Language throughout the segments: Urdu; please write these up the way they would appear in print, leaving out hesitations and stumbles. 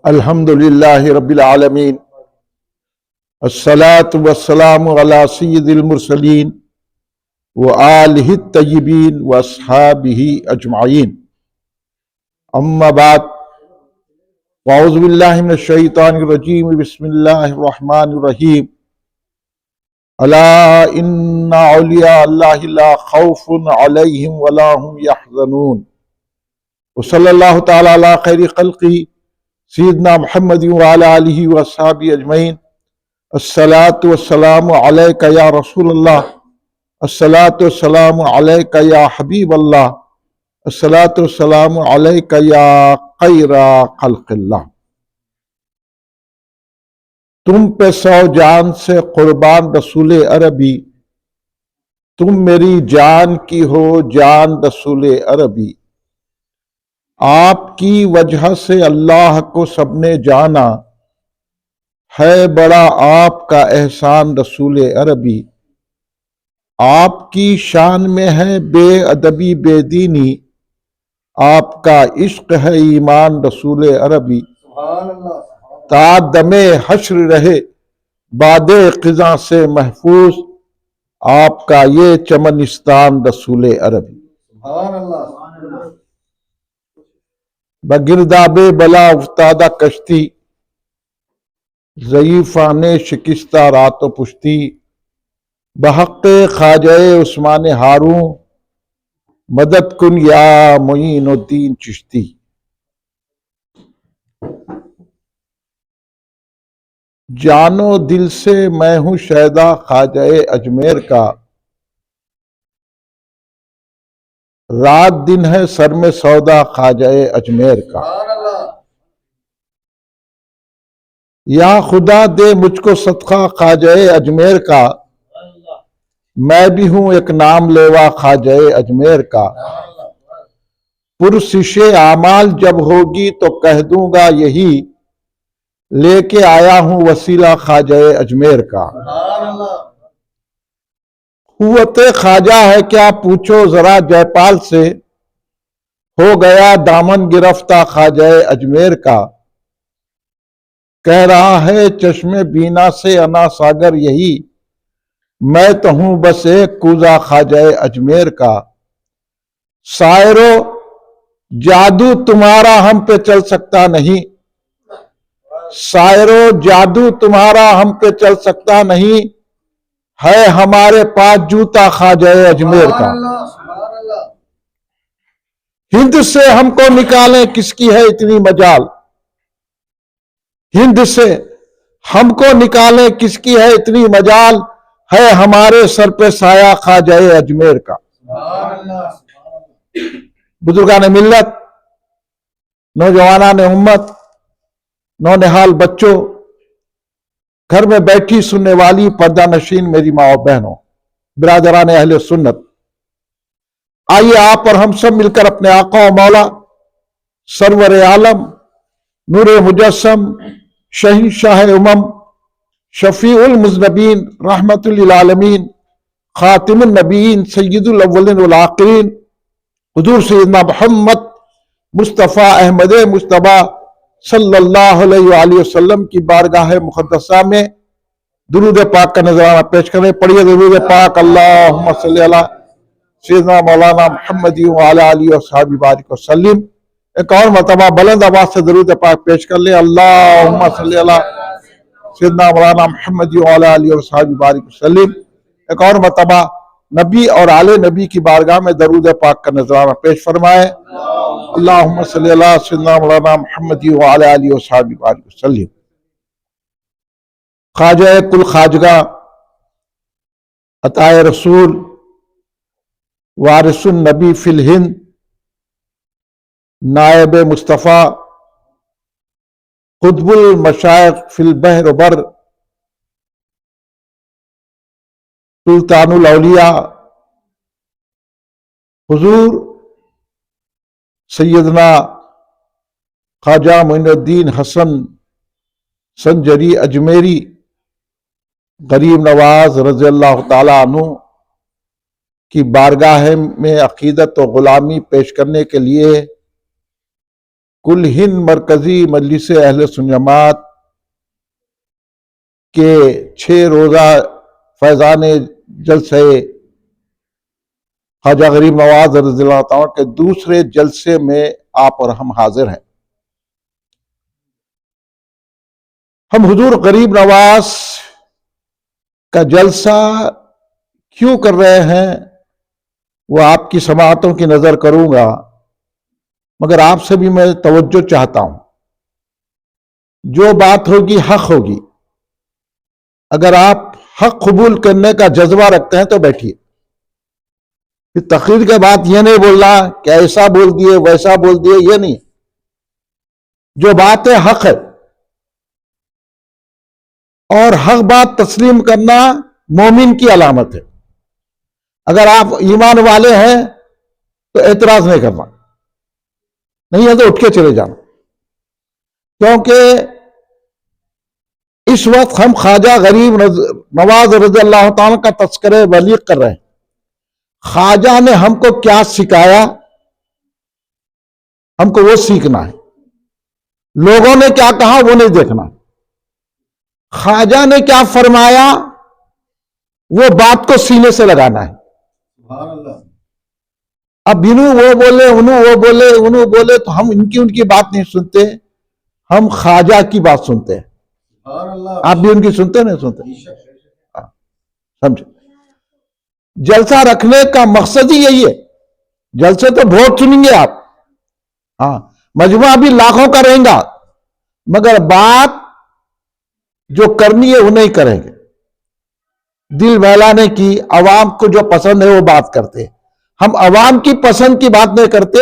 الحمد للہ رب العالمین، الصلاة والسلام علی سید المرسلین وآلہ الطیبین واصحابہ اجمعین، اما بعد، واعوذ باللہ من الشیطان الرجیم، بسم اللہ الرحمن الرحیم۔ الا ان اولیاء اللہ لا خوف علیہم ولا هم یحزنون، وصلی اللہ تعالی علی خیر خلقہ سیدنا محمد وعلی آلہ واصحابہ اجمعین۔ الصلاۃ والسلام علیک یا رسول اللہ، الصلاۃ والسلام علیک یا حبیب اللہ، الصلاۃ والسلام علیک یا خیر خلق اللہ۔ تم پہ 100 جان سے قربان رسول عربی، تم میری جان کی ہو جان رسول عربی۔ آپ کی وجہ سے اللہ کو سب نے جانا، ہے بڑا آپ کا احسان رسول عربی۔ آپ کی شان میں ہے بے ادبی بے دینی، آپ کا عشق ہے ایمان رسول عربی۔ تا دم حشر رہے باد خزاں سے محفوظ، آپ کا یہ چمنستان رسول عربی۔ بگرداب بلا افتادہ کشتی، ضعیفان شکستہ رات و پشتی، بحق خواجہ عثمان ہاروں، مدد کن یا معین الدین چشتی۔ جانو دل سے میں ہوں شیدا خواجہ اجمیر کا، رات دن ہے سر میں سودا خواجہ اجمیر کا۔ یا خدا دے مجھ کو صدقہ خواجہ اجمیر کا، میں بھی ہوں ایک نام لیوا خواجہ اجمیر کا۔ پرسش اعمال جب ہوگی تو کہہ دوں گا یہی، لے کے آیا ہوں وسیلہ خواجہ اجمیر کا۔ قوت خواجہ ہے کیا پوچھو ذرا جے پال سے، ہو گیا دامن گرفتہ خواجہ اجمیر کا۔ کہہ رہا ہے چشم بینا سے انا ساگر یہی، میں تو ہوں بس ایک کوزہ خواجہ اجمیر کا۔ سائرو جادو تمہارا ہم پہ چل سکتا نہیں، سائرو جادو تمہارا ہم پہ چل سکتا نہیں، ہے ہمارے پاس جوتا خواجہ اجمیر کا۔ ہند سے ہم کو نکالیں کس کی ہے اتنی مجال، ہند سے ہم کو نکالیں کس کی ہے اتنی مجال، ہے ہمارے سر پہ سایہ خواجہ اجمیر کا۔ بزرگان ملت، نوجوانان امت، نونہال بچوں، گھر میں بیٹھی سننے والی پردہ نشین میری ماں و بہنوں، برادران اہل سنت، آئیے آپ اور ہم سب مل کر اپنے آقا و مولا سرور عالم نور مجسم شہنشاہ امم شفیع المذنبین رحمت للعالمین خاتم النبیین سید الاولین والآخرین حضور سیدنا محمد مصطفیٰ احمد مجتبیٰ صلی اللہ علیہ وآلہ وسلم کی بارگاہ مقدسہ میں درود پاک کا نذرانہ پیش کریں۔ پڑھیے درود پاک، اللہم صلی علی سیدنا مولانا محمد وعلی آلہ وصحبہ بارک وسلم۔ ایک اور مرتبہ بلند آواز سے درود پاک پیش کر لیں، اللہم صلی علی سیدنا مولانا محمد وعلی آلہ وصحبہ بارک وسلم۔ ایک اور مرتبہ نبی اور آل نبی کی بارگاہ میں درود پاک کا نذرانہ پیش فرمائے، اللہم صلی علی سیدنا مولانا محمد وعلی آلہ وصحبہ بارک وسلم۔ خواجہ کل خواجگاں، عطائے رسول، وارث النبی فی الہند، نائب مصطفیٰ، قطب المشائخ فی البحر و بر، سلطان الاولیاء، حضور سیدنا خواجہ معین الدین حسن سنجری اجمیری غریب نواز رضی اللہ تعالیٰ عنہ کی بارگاہ میں عقیدت و غلامی پیش کرنے کے لیے کل ہند مرکزی مجلس اہل سنت جماعت کے 6 روزہ فیضان جلسے خواجہ غریب نواز رضی اللہ تعالیٰ کے دوسرے جلسے میں آپ اور ہم حاضر ہیں۔ ہم حضور غریب نواز کا جلسہ کیوں کر رہے ہیں وہ آپ کی سماعتوں کی نظر کروں گا، مگر آپ سے بھی میں توجہ چاہتا ہوں۔ جو بات ہوگی حق ہوگی، اگر آپ حق قبول کرنے کا جذبہ رکھتے ہیں تو بیٹھیے۔ پھر تقریر کے بعد یہ نہیں بولنا کہ ایسا بول دیے ویسا بول دیے، یہ نہیں۔ جو بات ہے حق ہے، اور حق بات تسلیم کرنا مومن کی علامت ہے۔ اگر آپ ایمان والے ہیں تو اعتراض نہیں کرنا، نہیں ہے تو اٹھ کے چلے جانا، کیونکہ اس وقت ہم خواجہ غریب نواز رضی اللہ تعالیٰ کا تذکرہ بلیغ کر رہے ہیں۔ خواجہ نے ہم کو کیا سکھایا، ہم کو وہ سیکھنا ہے۔ لوگوں نے کیا کہا وہ نہیں دیکھنا، خواجہ نے کیا فرمایا وہ بات کو سینے سے لگانا ہے۔ اب انہوں وہ بولے انہوں وہ بولے انہوں بولے تو ہم ان کی بات نہیں سنتے، ہم خواجہ کی بات سنتے ہیں۔ آپ بھی ان کی سنتے نہیں سنتے؟ سمجھے؟ جلسہ رکھنے کا مقصد ہی یہی ہے۔ جلسے تو بہت سنیں گے آپ، ہاں مجموعہ بھی لاکھوں کا رہیں گا، مگر بات جو کرنی ہے وہ نہیں کریں گے۔ دل بہلانے کی، عوام کو جو پسند ہے وہ بات کرتے ہیں۔ ہم عوام کی پسند کی بات نہیں کرتے،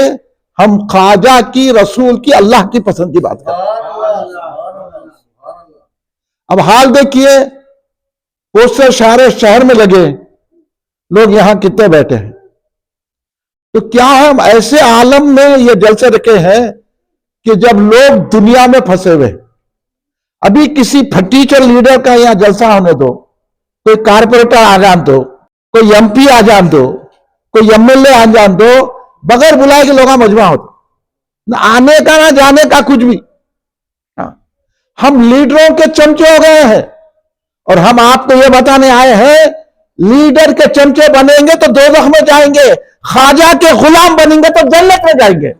ہم خواجہ کی، رسول کی، اللہ کی پسند کی بات کرتے ہیں۔ اب حال دیکھیے، پوسٹر شہر میں لگے، لوگ یہاں کتنے بیٹھے ہیں، تو کیا ہم ایسے عالم میں یہ جلسے رکھے ہیں کہ جب لوگ دنیا میں پھنسے ہوئے، ابھی کسی ٹیچر لیڈر کا یہاں جلسہ ہونے دو، کوئی کارپوریٹر آ جان دو، کوئی ایم پی آ جان دو، کوئی ایم ایل اے آ جان دو، بغیر بلائے کے لوگ مجمع ہوتے، نہ آنے کا نہ جانے کا کچھ بھی۔ ہم لیڈروں کے چمچے ہو گئے ہیں، اور ہم آپ کو یہ بتانے آئے ہیں لیڈر کے چمچے بنیں گے تو دوزخ میں جائیں گے، خواجہ کے غلام بنیں گے تو جنت میں جائیں گے۔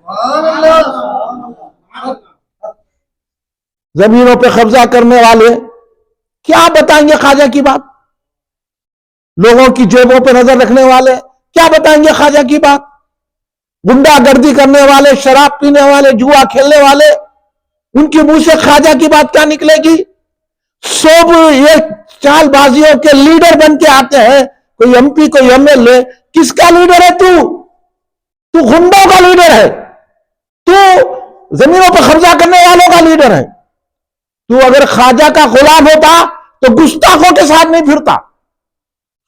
زمینوں پہ قبضہ کرنے والے کیا بتائیں گے خواجہ کی بات؟ لوگوں کی جیبوں پہ نظر رکھنے والے کیا بتائیں گے خواجہ کی بات؟ گنڈا گردی کرنے والے، شراب پینے والے، جوا کھیلنے والے، ان کے منہ سے خواجہ کی بات کیا نکلے گی؟ سب یہ چال بازیوں کے لیڈر بن کے آتے ہیں، کوئی ایم پی کوئی ایم ایل اے۔ کس کا لیڈر ہے تو گنڈوں کا لیڈر ہے، تو زمینوں پر قبضہ کرنے والوں کا لیڈر ہے۔ تو اگر خواجہ کا غلام ہوتا تو گستاخوں کے ساتھ نہیں پھرتا،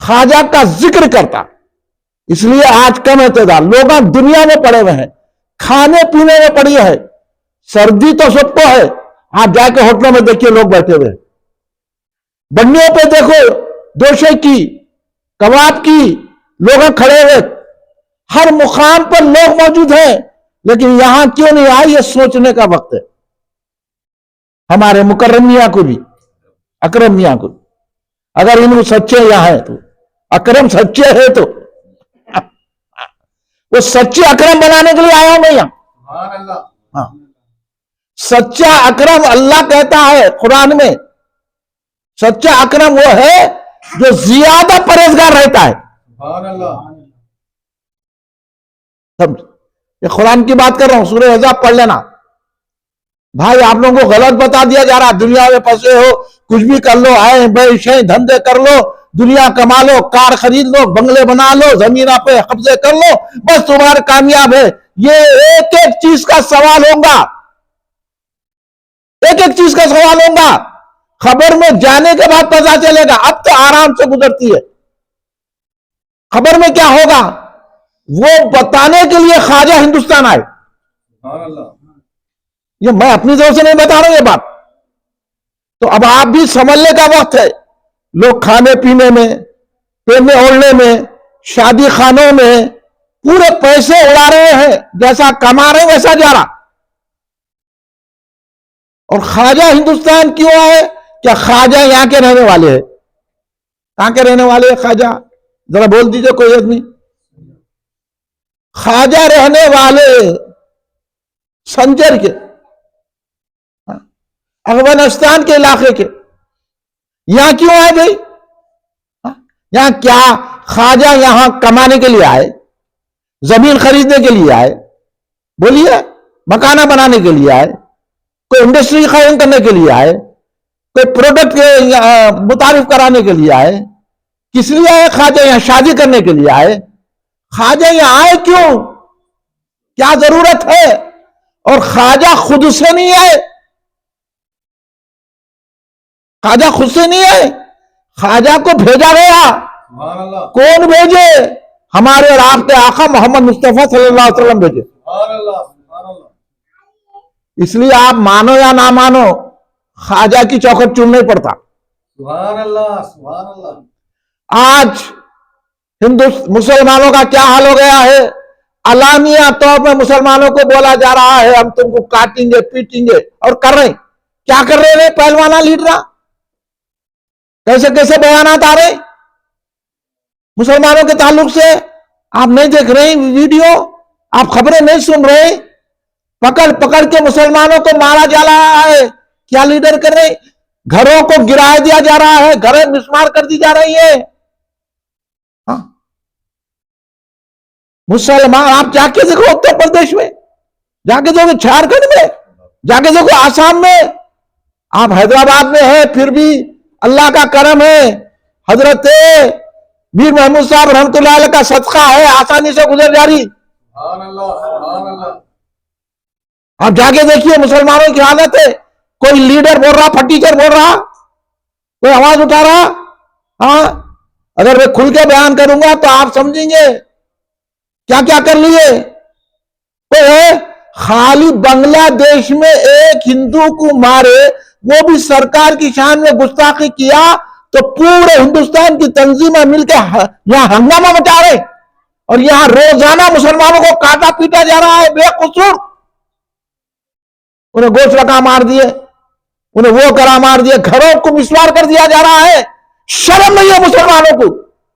خواجہ کا ذکر کرتا۔ اس لیے آج کم اعتدال، لوگ دنیا میں پڑے ہوئے ہیں، کھانے پینے میں پڑی ہے، سردی تو سب کو ہے۔ آپ جا کے ہوٹلوں میں دیکھیے لوگ بیٹھے ہوئے، بنیوں پہ دیکھو دوشے کی، کباب کی، لوگ کھڑے ہوئے، ہر مقام پر لوگ موجود ہیں، لیکن یہاں کیوں نہیں آئے یہ سوچنے کا وقت ہے۔ ہمارے مکرم میاں کو بھی، اکرم میاں کو، اگر انہوں سچے یہاں ہیں تو، اکرم سچے ہے تو وہ سچے اکرم بنانے کے لیے آیا ہوں میں یہاں۔ سچا اکرم اللہ کہتا ہے قرآن میں، سچا اکرم وہ ہے جو زیادہ پرہیزگار رہتا ہے۔ یہ قرآن کی بات کر رہا ہوں، سورہ احزاب پڑھ لینا۔ بھائی آپ لوگوں کو غلط بتا دیا جا رہا، دنیا میں پھنسے ہو، کچھ بھی کر لو، آئے بے دھندے کر لو، دنیا کما لو، کار خرید لو، بنگلے بنا لو، زمین پہ قبضے کر لو، بس تمہارا کامیاب ہے۔ یہ ایک ایک چیز کا سوال ہوگا، ایک ایک چیز کا سوال ہوگا۔ خبر میں جانے کے بعد پتا چلے گا، اب تو آرام سے گزرتی ہے۔ خبر میں کیا ہوگا وہ بتانے کے لیے خواجہ ہندوستان آئے۔ یہ میں اپنی طرف سے نہیں بتا رہا ہوں یہ بات، تو اب آپ بھی سنبھلنے کا وقت ہے۔ لوگ کھانے پینے میں، پہننے اوڑھنے میں، شادی خانوں میں پورے پیسے اڑا رہے ہیں، جیسا کما رہے ہیں ویسا جا رہا۔ اور خواجہ ہندوستان کیوں آئے؟ کیا خواجہ یہاں کے رہنے والے ہیں؟ کہاں کے رہنے والے ہیں خواجہ؟ ذرا بول دیجئے کوئی آدمی. خواجہ رہنے والے سنجر کے، افغانستان کے علاقے کے. یہاں کیوں آئے بھائی؟ یہاں کیا خواجہ یہاں کمانے کے لیے آئے؟ زمین خریدنے کے لیے آئے؟ بولیے. مکانہ بنانے کے لیے آئے؟ کوئی انڈسٹری قائم کرنے کے لیے آئے؟ کوئی پروڈکٹ متعارف کرانے کے لیے آئے؟ کس لیے آئے خواجہ یہاں؟ شادی کرنے کے لیے آئے؟ خواجہ یہاں آئے کیوں؟ کیا ضرورت ہے؟ اور خواجہ خود سے نہیں آئے، خواجہ خود سے نہیں آئے، خواجہ کو بھیجا گیا. کون بھیجے؟ ہمارے اور آپ کے آقا محمد مصطفیٰ صلی اللہ علیہ وسلم بھیجے. اس لیے آپ مانو یا نہ مانو، خواجہ کی چوکھٹ چننا پڑتا. سبحان اللہ سبحان اللہ. آج مسلمانوں کا کیا حال ہو گیا ہے؟ علانیہ طور پہ مسلمانوں کو بولا جا رہا ہے ہم تم کو کاٹیں گے پیٹیں گے، اور کر رہے ہیں. کیا کر رہے ہیں پہلوانا لیڈرہ؟ کیسے کیسے بیانات آ رہے مسلمانوں کے تعلق سے؟ آپ نہیں دیکھ رہے ویڈیو؟ آپ خبریں نہیں سن رہے؟ پکڑ پکڑ کے مسلمانوں کو مارا جا رہا ہے. کیا لیڈر کر رہے؟ گھروں کو گرا دیا جا رہا ہے، گھریں مسمار کر دی جا رہی ہے. مسلمان آپ جا کے دیکھو اتر پردیش میں، جا کے دیکھو جھارکھنڈ میں، جا کے دیکھو آسام میں. آپ حیدرآباد میں ہیں پھر بھی اللہ کا کرم ہے، حضرت میر محمود صاحب رحمت اللہ علیہ کا صدقہ ہے، آسانی سے گزر جاری. سبحان اللہ سبحان اللہ. آپ جا کے دیکھیے مسلمانوں کی حالت ہے. کوئی لیڈر بول رہا، پھٹیچر بول رہا، کوئی آواز اٹھا رہا؟ ہاں، اگر میں کھل کے بیان کروں گا تو آپ سمجھیں گے کیا کیا کر لیے. خالی بنگلہ دیش میں ایک ہندو کو مارے، وہ بھی سرکار کی شان میں گستاخی کیا، تو پورے ہندوستان کی تنظیمیں مل کے یہاں ہنگامہ مچا رہے، اور یہاں روزانہ مسلمانوں کو کاٹا پیٹا جا رہا ہے بے قصور. انہیں گوشت رکھا مار دیے، انہیں وہ کرا مار دیے، گھروں کو مسمار کر دیا جا رہا ہے. شرم نہیں ہے مسلمانوں کو،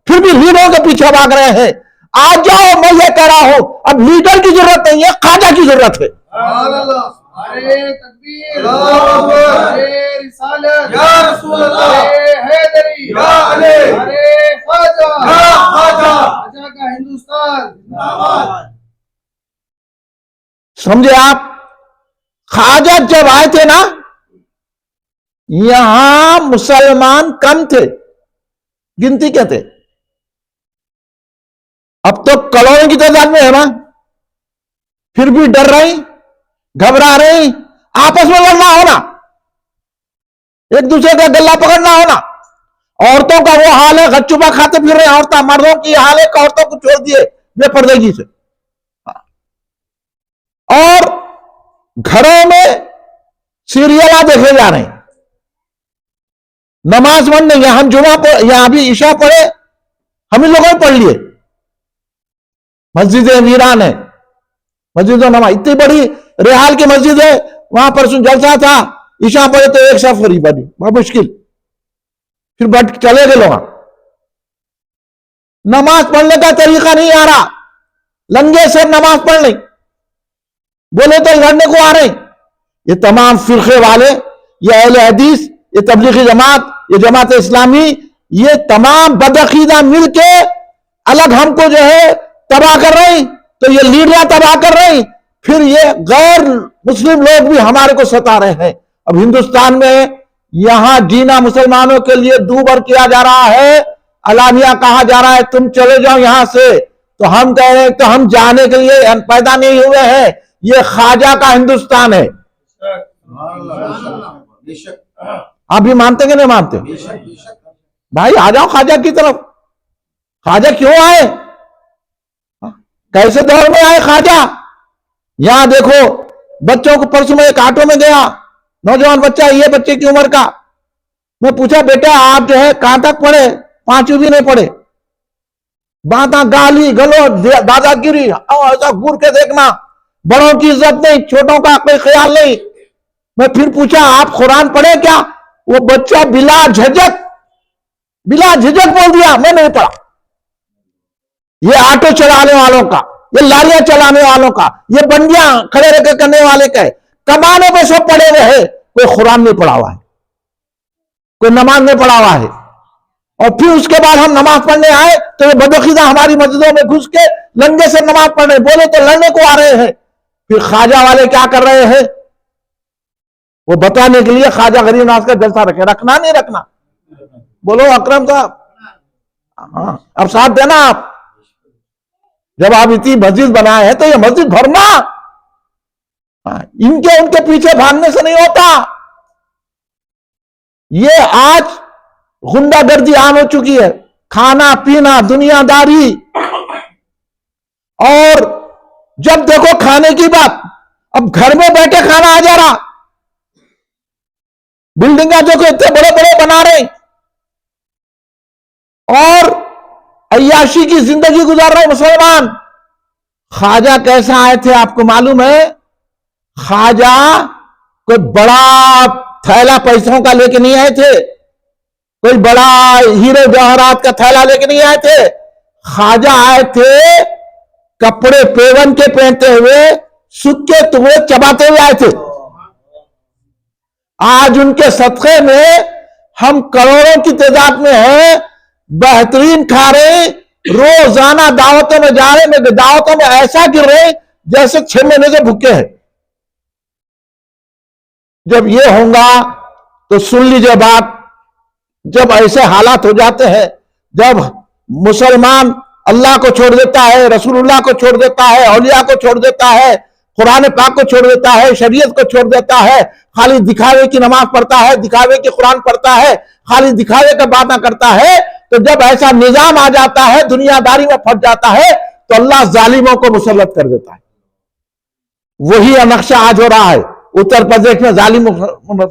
پھر بھی لیڈروں کے پیچھے بھاگ رہے ہیں. آ جاؤ، میں یہ کہہ رہا ہوں اب لیڈر کی ضرورت نہیں ہے، خواجہ کی ضرورت ہے. سبحان اللہ. ارے تکبیر، اللہ اکبر، ارے رسالت، یا رسول اللہ، ارے حیدری، یا علی، ارے خواجہ، یا خواجہ، خواجہ کا ہندوستان زندہ باد. سمجھے آپ؟ خواجہ جب آئے تھے نا، یہاں مسلمان کم تھے، گنتی کے تھے. اب تو کروڑوں کی تعداد میں ہے نا، پھر بھی ڈر رہی، گھبرا رہی. آپس میں لڑنا ہونا، ایک دوسرے کا گلا پکڑنا ہونا. عورتوں کا وہ حال ہے، غچوبہ کھاتے پھر رہے عورتیں. مردوں کی حال ہے کہ عورتوں کو چھوڑ دیے بے پردگی سے. اور گھروں میں سیریلہ دیکھے جا رہے ہیں، نماز بند نہیں ہے. ہم جمعہ یہاں بھی عشاء پڑھے، ہم ان لوگوں نے پڑھ لیے. مسجدیں ویران ہے، مسجدوں نماز. اتنی بڑی ریحال کی مسجد ہے، وہاں پر جلسہ تھا، عشاء پڑھے تو ایک صف غریب بنی، بہت مشکل. پھر بٹ چلے گئے لوگ. نماز پڑھنے کا طریقہ نہیں آ رہا، لنگے سے نماز پڑھ لیں، بولے تو لڑنے کو آ رہے ہیں. یہ تمام فرقے والے، یہ اہل حدیث، یہ تبلیغی جماعت، یہ جماعت اسلامی، یہ تمام بدعقیدہ مل کے الگ ہم کو جو ہے تباہ کر رہے ہیں. تو یہ لیڈر تباہ کر رہے ہیں، پھر یہ غیر مسلم لوگ بھی ہمارے کو ستا رہے ہیں. اب ہندوستان میں یہاں جینا مسلمانوں کے لیے دوبر کیا جا رہا ہے، علانیہ کہا جا رہا ہے تم چلے جاؤ یہاں سے. تو ہم کہہ رہے ہیں کہ ہم جانے کے لیے پیدا نہیں ہوئے ہیں، یہ خواجہ کا ہندوستان ہے. آپ بھی مانتے کہ نہیں مانتے؟ بھائی آ جاؤ خواجہ کی طرف. خواجہ کیوں آئے؟ کیسے دور میں آئے خواجہ؟ یہاں دیکھو بچوں کو، پرسوں میں ایک آٹو میں گیا، نوجوان بچہ، یہ بچے کی عمر کا. میں پوچھا بیٹا آپ جو ہے کہاں تک پڑھے؟ 5ویں بھی نہیں پڑھے. باتاں گالی گلو دادا گیری ایسا گور کے دیکھنا. بڑوں کی عزت نہیں، چھوٹوں کا کوئی خیال نہیں. میں پھر پوچھا آپ قرآن پڑھے کیا؟ وہ بچہ بلا جھجک بول دیا میں نہیں پڑھا۔ یہ آٹو چلانے والوں کا، یہ لاریاں چلانے والوں کا، یہ بندیاں کھڑے رہ کے کرنے والے کا ہے، کمانے پہ سب پڑے رہے، کوئی قرآن نہیں پڑھا ہوا ہے، کوئی نماز نہیں پڑھا ہوا ہے۔ اور پھر اس کے بعد ہم نماز پڑھنے آئے تو یہ بدعقیدہ ہماری مسجدوں میں گھس کے لنگے سے نماز پڑھ رہے، بولے تو لڑنے کو آ رہے ہیں۔ پھر خواجہ والے کیا کر رہے ہیں؟ وہ بتانے کے لیے خواجہ غریب نواز کا جلسہ رکھے، رکھنا نہیں رکھنا؟ بولو اکرم صاحب، ہاں اب ساتھ دینا آپ۔ جب آپ اتنی مسجد بنائے ہیں تو یہ مسجد بھرنا، ان کے پیچھے بھاگنے سے نہیں ہوتا۔ یہ آج غنڈہ گردی عام ہو چکی ہے، کھانا پینا دنیا داری، اور جب دیکھو کھانے کی بات، اب گھر میں بیٹھے کھانا آ جا رہا، بلڈنگاں جو کہ اتنے بڑے بڑے بنا رہے اور عیاشی کی زندگی گزار رہے مسلمان۔ خواجہ کیسا آئے تھے آپ کو معلوم ہے؟ خواجہ کوئی بڑا تھیلا پیسوں کا لے کے نہیں آئے تھے، کوئی بڑا ہیرے جواہرات کا تھیلا لے کے نہیں آئے تھے۔ خواجہ آئے تھے کپڑے پیون کے پہنتے ہوئے، سکے ٹکڑے چباتے ہوئے آئے تھے۔ آج ان کے صدقے میں ہم کروڑوں کی تعداد میں ہیں، بہترین کھا رہے، روزانہ دعوتوں میں جا رہے، میں دعوتوں میں ایسا گر رہے جیسے 6 مہینے سے بھوکے ہیں۔ جب یہ ہوگا تو سن لیجئے بات، جب ایسے حالات ہو جاتے ہیں، جب مسلمان اللہ کو چھوڑ دیتا ہے، رسول اللہ کو چھوڑ دیتا ہے، اولیاء کو چھوڑ دیتا ہے، قرآن پاک کو چھوڑ دیتا ہے، شریعت کو چھوڑ دیتا ہے، خالی دکھاوے کی نماز پڑھتا ہے، دکھاوے کی قرآن پڑھتا ہے، خالی دکھاوے کا باتیں کرتا ہے، تو جب ایسا نظام آ جاتا ہے، دنیا داری میں پھنس جاتا ہے، تو اللہ ظالموں کو مسلط کر دیتا ہے۔ وہی نقشہ آج ہو رہا ہے۔ اتر پردیش میں ظالم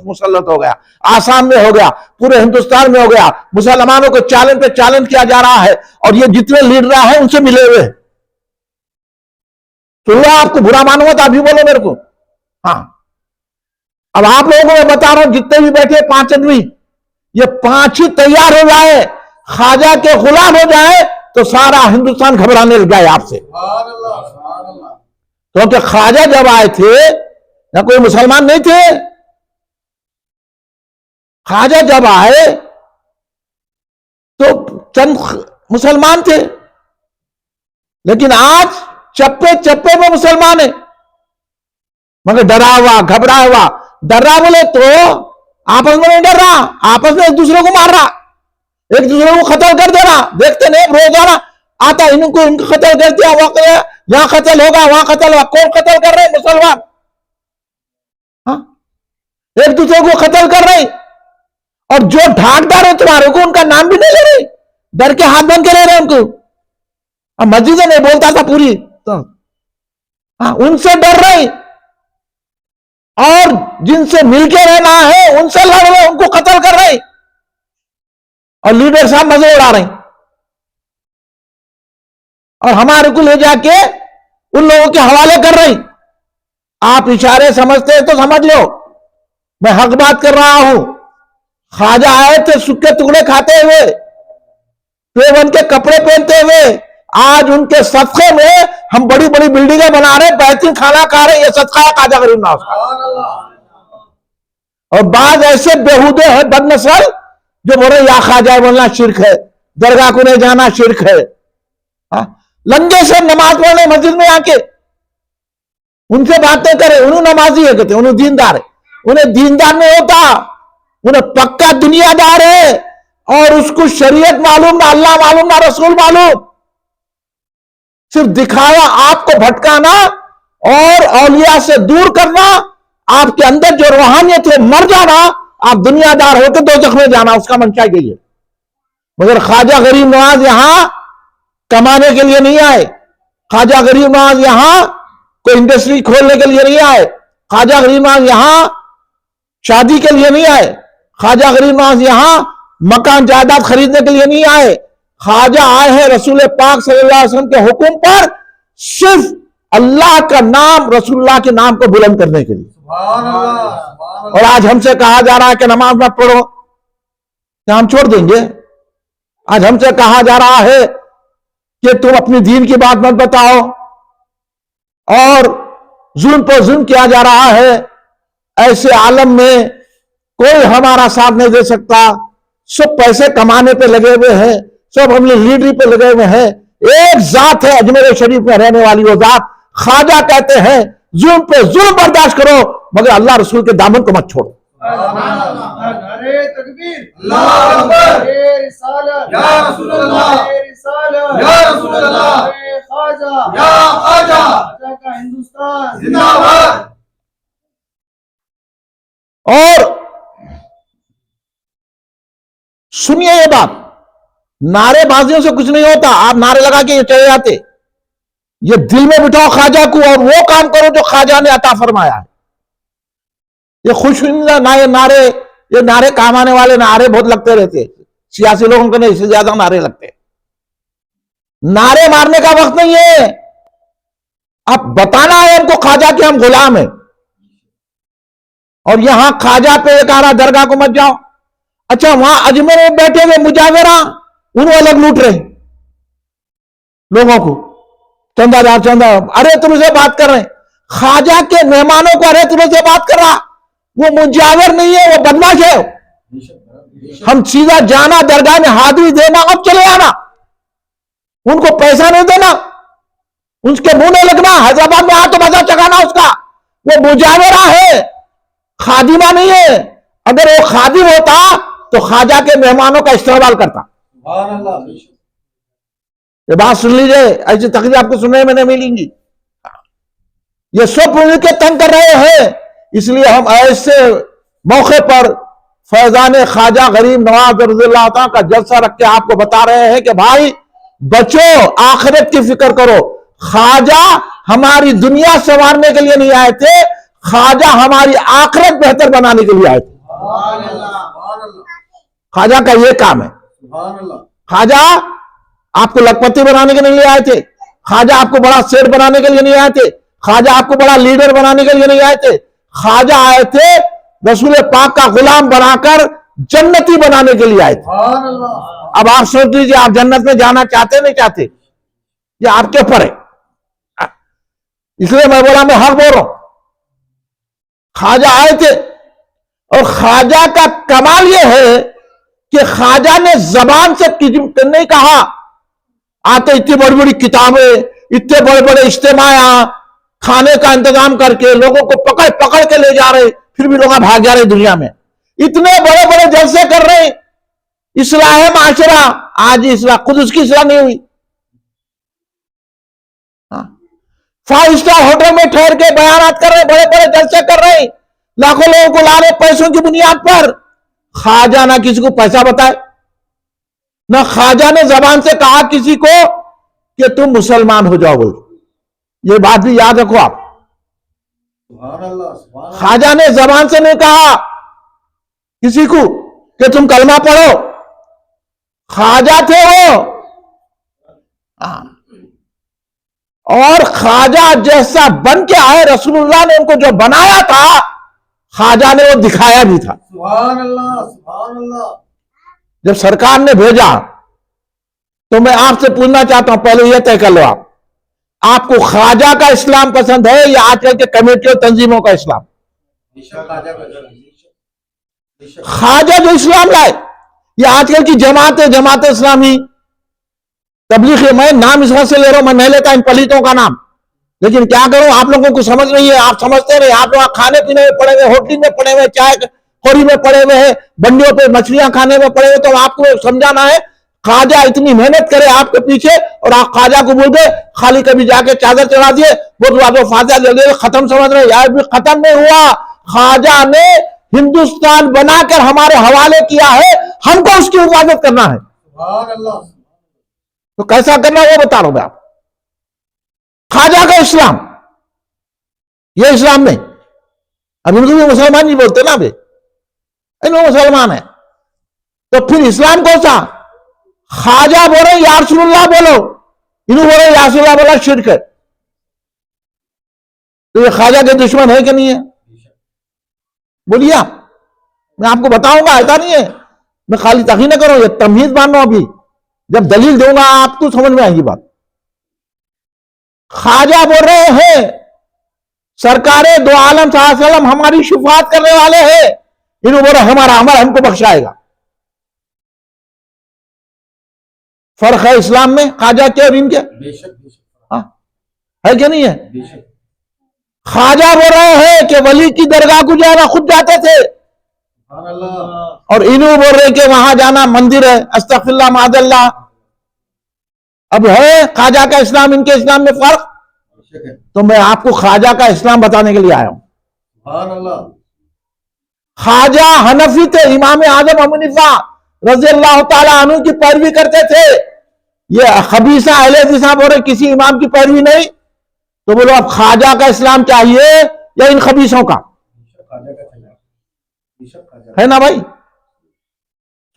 مسلط ہو گیا، آسام میں ہو گیا، پورے ہندوستان میں ہو گیا، مسلمانوں کو چیلنج پہ چیلنج کیا جا رہا ہے، اور یہ جتنے لیڈر ہیں ان سے ملے ہوئے۔ تو آپ کو برا مانوں گا تو ابھی بولو میرے کو۔ ہاں اب آپ لوگوں کو میں بتا رہا ہوں، جتنے بھی بیٹھے 5 آدمی، یہ 5 ہی تیار ہو جائے، خواجہ کے غلام ہو جائے تو سارا ہندوستان گھبرانے لگ جائے آپ سے۔ کیونکہ خواجہ جب آئے تھے نہ کوئی مسلمان نہیں تھے، خواجہ جب آئے تو چند مسلمان تھے، لیکن آج چپے چپے میں مسلمان ہیں، مگر ڈرا ہوا گھبرا ہوا۔ ڈر رہا بولے تو آپس میں نہیں ڈر رہا، آپس میں ایک دوسرے کو مار رہا، ایک دوسرے کو قتل کر دے رہا۔ دیکھتے نہیں روزانہ آتا ان کو قتل کر دیا، یہاں قتل ہوگا وہاں قتل ہوگا۔ کون قتل کر رہے ہیں؟ مسلمان، ایک دوسرے کو قتل کر رہے ہیں، اور جو ڈھاکدار ہے تمہارے کو ان کا نام بھی نہیں لے رہے، ڈر کے ہاتھ بن کے لے رہے ان کو۔ مسجدیں نہیں بولتا تھا پوری، ان سے ڈر رہے، اور جن سے مل کے رہنا ہے ان سے لڑ رہے، ان کو قتل کر رہے، اور لیڈر صاحب مزے اڑا رہے ہیں، اور ہمارے کو لے جا کے ان لوگوں کے حوالے کر رہے ہیں۔ آپ اشارے سمجھتے ہیں تو سمجھ لو، میں حق بات کر رہا ہوں۔ خواجہ آئے تھے سکے ٹکڑے کھاتے ہوئے، پیون کے کپڑے پہنتے ہوئے، آج ان کے صدقے میں ہم بڑی بڑی بلڈنگیں بنا رہے، بہترین کھانا کھا رہے، یہ صدقہ ہے خواجہ غریب نواز کا۔ اور بعض ایسے بےہودے ہیں بد نسل جو بولے یا خواجہ بولنا شرک ہے، درگاہ کو نہیں جانا شرک ہے۔ لنگے سے نماز پڑھنے مسجد میں آ کے ان سے باتیں کرے، انہوں نمازی ہے کہتے، انہوں دیندار ہے، انہیں دیندار نہیں ہوتا، انہیں پکا دنیا دار ہے، اور اس کو شریعت معلوم نہ اللہ معلوم نہ رسول معلوم، صرف دکھایا آپ کو بھٹکانا اور اولیاء سے دور کرنا، آپ کے اندر جو روحانیت ہے مر جانا، آپ دنیا دار ہو کے دوزخ میں جانا، اس کا منشا یہی ہے۔ مگر خواجہ غریب نواز یہاں کمانے کے لیے نہیں آئے، خواجہ غریب نواز یہاں کوئی انڈسٹری کھولنے کے لیے نہیں آئے، خواجہ غریب نواز یہاں شادی کے لیے نہیں آئے، خواجہ غریب نواز یہاں مکان جائیداد خریدنے کے لیے نہیں آئے۔ خواجہ آئے ہیں رسول پاک صلی اللہ علیہ وسلم کے حکم پر، صرف اللہ کا نام، رسول اللہ کے نام کو بلند کرنے کے لیے۔ اور آج ہم سے کہا جا رہا ہے کہ نماز مت پڑھو، کیا ہم چھوڑ دیں گے؟ آج ہم سے کہا جا رہا ہے کہ تم اپنی دین کی بات مت بتاؤ، اور ظلم پر ظلم کیا جا رہا ہے، ایسے عالم میں کوئی ہمارا ساتھ نہیں دے سکتا، سب پیسے کمانے پہ لگے ہوئے ہیں، سب ہم لیڈری پہ لگے ہوئے ہیں۔ ایک ذات ہے اجمیر شریف میں رہنے والی، وہ ذات خواجہ کہتے ہیں ظلم پہ ظلم برداشت کرو مگر اللہ رسول کے دامن کو مت چھوڑو۔ نعرے تکبیر، اللہ اکبر، رسالت یا رسول اللہ، رسالت یا رسول اللہ، خواجہ یا خواجہ، خواجہ کا ہندوستان زندہ باد۔ اور سنیے یہ بات، نعرے بازیوں سے کچھ نہیں ہوتا، آپ نعرے لگا کے یہ چلے جاتے، یہ دل میں بٹھاؤ خواجہ کو اور وہ کام کرو جو خواجہ نے عطا فرمایا ہے۔ یہ خوش نعرے، یہ نعرے کام آنے والے نعرے بہت لگتے رہتے، سیاسی لوگوں کو نہیں، اس سے زیادہ نعرے لگتے۔ نعرے مارنے کا وقت نہیں ہے، اب بتانا ہے ہم کو خواجہ کے ہم غلام ہیں، اور یہاں خواجہ پہ ایک آ رہا درگاہ کو مت جاؤ، اچھا وہاں اجمیر میں بیٹھے ہوئے مجاورہ انہوں الگ لوٹ رہے لوگوں کو، چندہ دار چندہ، ارے تم سے بات کر رہے ہیں خواجہ کے مہمانوں کو، ارے تم سے بات کر رہا، وہ مجاور نہیں ہے، وہ بدماش ہے۔ ہم سیدھا جانا درگاہ میں حاضری دینا اب چلے آنا، ان کو پیسہ نہیں دینا، ان کے منہ نہیں لگنا، حیدرآباد میں آ تو مزہ چکانا اس کا، وہ مجاورہ ہے، خادمہ نہیں ہے۔ اگر وہ خادم ہوتا تو خواجہ کے مہمانوں کا استقبال کرتا۔ یہ بات سن لیجئے، ایسی تقریر آپ کو سننے میں نہیں ملیں گی۔ یہ سب مل کے تنگ کر رہے ہیں، اس لیے ہم ایسے موقع پر فیضان خواجہ غریب نواز رضی اللہ عنہ کا جلسہ رکھ کے آپ کو بتا رہے ہیں کہ بھائی بچو، آخرت کی فکر کرو۔ خواجہ ہماری دنیا سنوارنے کے لیے نہیں آئے تھے، خواجہ ہماری آخرت بہتر بنانے کے لیے آئے تھے۔ خواجہ کا یہ کام ہے۔ خواجہ آپ کو لکھپتی بنانے کے لیے آئے تھے، خواجہ آپ کو بڑا سیٹ بنانے کے لیے نہیں آئے تھے، خواجہ آپ کو بڑا لیڈر بنانے کے لیے نہیں آئے تھے، خواجہ آئے تھے رسول پاک کا غلام بنا کر جنتی بنانے کے لیے آئے تھے۔ اب آپ سوچ لیجیے، آپ جنت میں جانا چاہتے نہیں چاہتے، یہ آپ کے اوپر ہے۔ اس لیے میں بولا، میں حق بول رہا ہوں، خواجہ آئے تھے، اور خواجہ کا کمال یہ ہے کہ خواجہ نے زبان سے نہیں کہا، آتے اتنی بڑی بڑی کتابیں، اتنے بڑے بڑے اجتماع، کھانے کا انتظام کر کے لوگوں کو پکڑ پکڑ کے لے جا رہے، پھر بھی لوگ بھاگ جا رہے دنیا میں، اتنے بڑے بڑے جلسے کر رہے، اصلاح معاشرہ، آج اصلاح خود اس کی اصلاح نہیں ہوئی۔ 5 اسٹار ہوٹل میں ٹھہر کے بیانات کر رہے، بڑے بڑے جلسے کر رہے، لاکھوں لوگوں کو لا رہے پیسوں کی بنیاد پر۔ خواجہ نہ کسی کو پیسہ بتائے، نہ خواجہ نے زبان سے کہا کسی کو کہ تم مسلمان ہو جاؤ بول، یہ بات بھی یاد رکھو آپ۔ خواجہ نے زبان سے نہیں کہا کسی کو کہ تم کلمہ پڑھو، خواجہ تھے وہ، اور خواجہ جیسا بن کے آئے، رسول اللہ نے ان کو جو بنایا تھا خواجہ نے وہ دکھایا بھی تھا۔ سبحان اللہ، سبحان اللہ۔ جب سرکار نے بھیجا تو میں آپ سے پوچھنا چاہتا ہوں، پہلے یہ طے کر لو، آپ کو خواجہ کا اسلام پسند ہے یا آج کل کے کمیٹیوں تنظیموں کا اسلام؟ خواجہ جو اسلام لائے، یہ آج کل کی جماعت اسلامی تبلیغ، میں نام اس وقت سے لے رہا ہوں، میں نہیں لیتا ان پلیتوں کا نام، لیکن کیا کروں، آپ لوگوں کو سمجھ نہیں ہے، آپ سمجھتے نہیں، آپ لوگ کھانے پینے میں پڑے ہوئے، ہوٹل میں پڑے ہوئے، چائے خوری میں پڑے ہوئے ہیں، بنڈیوں پہ مچھلیاں کھانے میں پڑے ہوئے، تو آپ کو سمجھانا ہے خواجہ اتنی محنت کرے آپ کے پیچھے، اور آپ خواجہ کو بول دے خالی کبھی جا کے چادر چڑھا دیے، وہ فاتحہ دے دے، ختم سمجھ رہے، یار بھی ختم نہیں ہوا، خواجہ نے ہندوستان بنا کر ہمارے حوالے کیا ہے، ہم کو اس کی حفاظت کرنا ہے۔ سبحان اللہ۔ تو کیسا کرنا وہ بتا رہا ہوں میں آپ۔ خواجہ کا اسلام، یہ اسلام نہیں، اب ان کو بھی مسلمان نہیں بولتے نا، ابھی ان کو مسلمان ہے، تو پھر اسلام کون سا؟ خواجہ بولے یا رسول اللہ بولو، انہوں بولے یا رسول اللہ بولا شرک ہے، تو یہ خواجہ کے دشمن ہے کہ نہیں ہے؟ بولیے آپ، میں آپ کو بتاؤں گا، ایسا نہیں ہے میں خالی تقریر نہ کروں، یہ تمیز مانو، ابھی جب دلیل دوں گا آپ کو سمجھ میں آئے گی بات۔ خواجہ بول رہے ہیں سرکار دو عالم صلی اللہ علیہ وسلم ہماری شفاعت کرنے والے ہیں، انہوں بول رہے ہمارا عمل ہم کو بخشائے گا۔ فرق ہے اسلام میں خواجہ کے اور ان کے؟ ہاں ہے کہ نہیں ہے؟ خواجہ بول رہے ہیں کہ ولی کی درگاہ کو جانا خود جاتے تھے، اور انہوں بول رہے کہ وہاں جانا مندر ہے، استغفر اللہ معاذ اللہ۔ اب ہے خواجہ کا اسلام ان کے اسلام میں فرق؟ تو میں آپ کو خواجہ کا اسلام بتانے کے لیے آیا ہوں۔ خواجہ حنفی تھے، امام اعظم ابو حنیفہ رضی اللہ تعالیٰ عنہ کی پیروی کرتے تھے۔ یہ خبیثہ اہل حدیث بول رہے کسی امام کی پیروی نہیں، تو بولو اب خواجہ کا اسلام چاہیے یا ان خبیثوں کا؟ ہے نا بھائی؟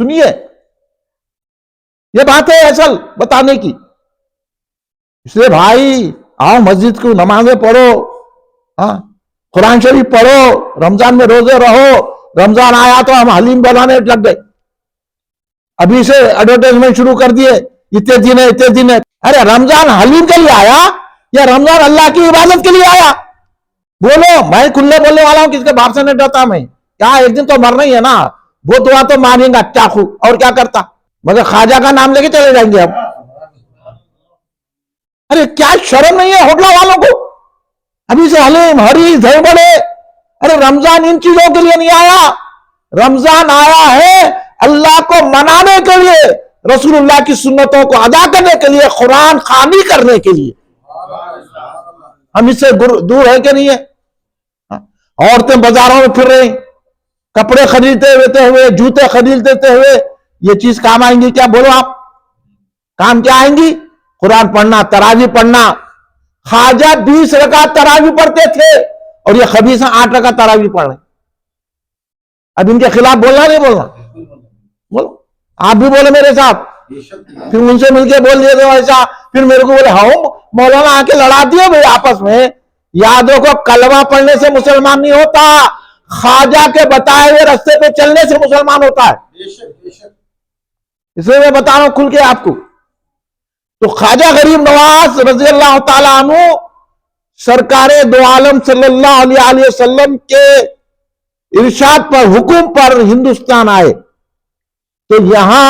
سنیے، یہ بات ہے اصل بتانے کی، اس لیے بھائی آؤ مسجد کو، نمازیں پڑھو، ہاں قرآن شریف پڑھو، رمضان میں روزے رہو۔ رمضان آیا تو ہم حلیم بنانے لگ گئے، ابھی سے ایڈورٹائزمنٹ شروع کر دیے، اتنے دن ہے اتنے دن ہے۔ ارے رمضان حلیم کے لیے آیا یا رمضان اللہ کی عبادت کے لیے آیا؟ بولو، میں کھلے بولنے والا ہوں، کس کے باپ سے نہیں ڈرتا میں، کیا ایک دن تو مرنا ہی ہے نا، وہ دعا تو مانیں گا چاقو، اور کیا کرتا، مگر خواجہ کا نام لے کے چلے جائیں گے اب۔ ارے کیا شرم نہیں ہے ہوٹلوں والوں کو؟ ابھی سے حلیم ہری دہی بڑے، ارے رمضان ان چیزوں کے لیے نہیں آیا، رمضان آیا ہے اللہ کو منانے کے لیے، رسول اللہ کی سنتوں کو ادا کرنے کے لیے، قرآن خوانی کرنے کے لیے۔ ہم اس سے دور ہے کہ نہیں ہے؟ عورتیں بازاروں میں پھر رہی، کپڑے خریدتے ہوئے، جوتے خریدتے ہوئے، یہ چیز کام آئیں گی کیا؟ بولو آپ، کام کیا آئیں گی؟ قرآن پڑھنا، تراویح پڑھنا۔ خواجہ 20 رکعت تراویح پڑھتے تھے، اور یہ خبیثہ 8 رکعت تراویح پڑھ رہے۔ اب ان کے خلاف بولنا نہیں بولنا؟ بولو، آپ بھی بولے میرے ساتھ، پھر ان سے مل کے بول دیے تو ایسا، پھر میرے کو بولے ہاں مولانا آ کے لڑا دیے بھائی آپس میں۔ یاد رکھو کلمہ پڑھنے سے مسلمان نہیں ہوتا، خواجہ کے بتائے ہوئے رستے پہ چلنے سے مسلمان ہوتا ہے۔ اس لیے میں بتا رہا ہوں کھل کے آپ کو۔ تو خواجہ غریب نواز رضی اللہ تعالیٰ عنہ سرکار دو عالم صلی اللہ علیہ وسلم کے ارشاد پر، حکم پر ہندوستان آئے، تو یہاں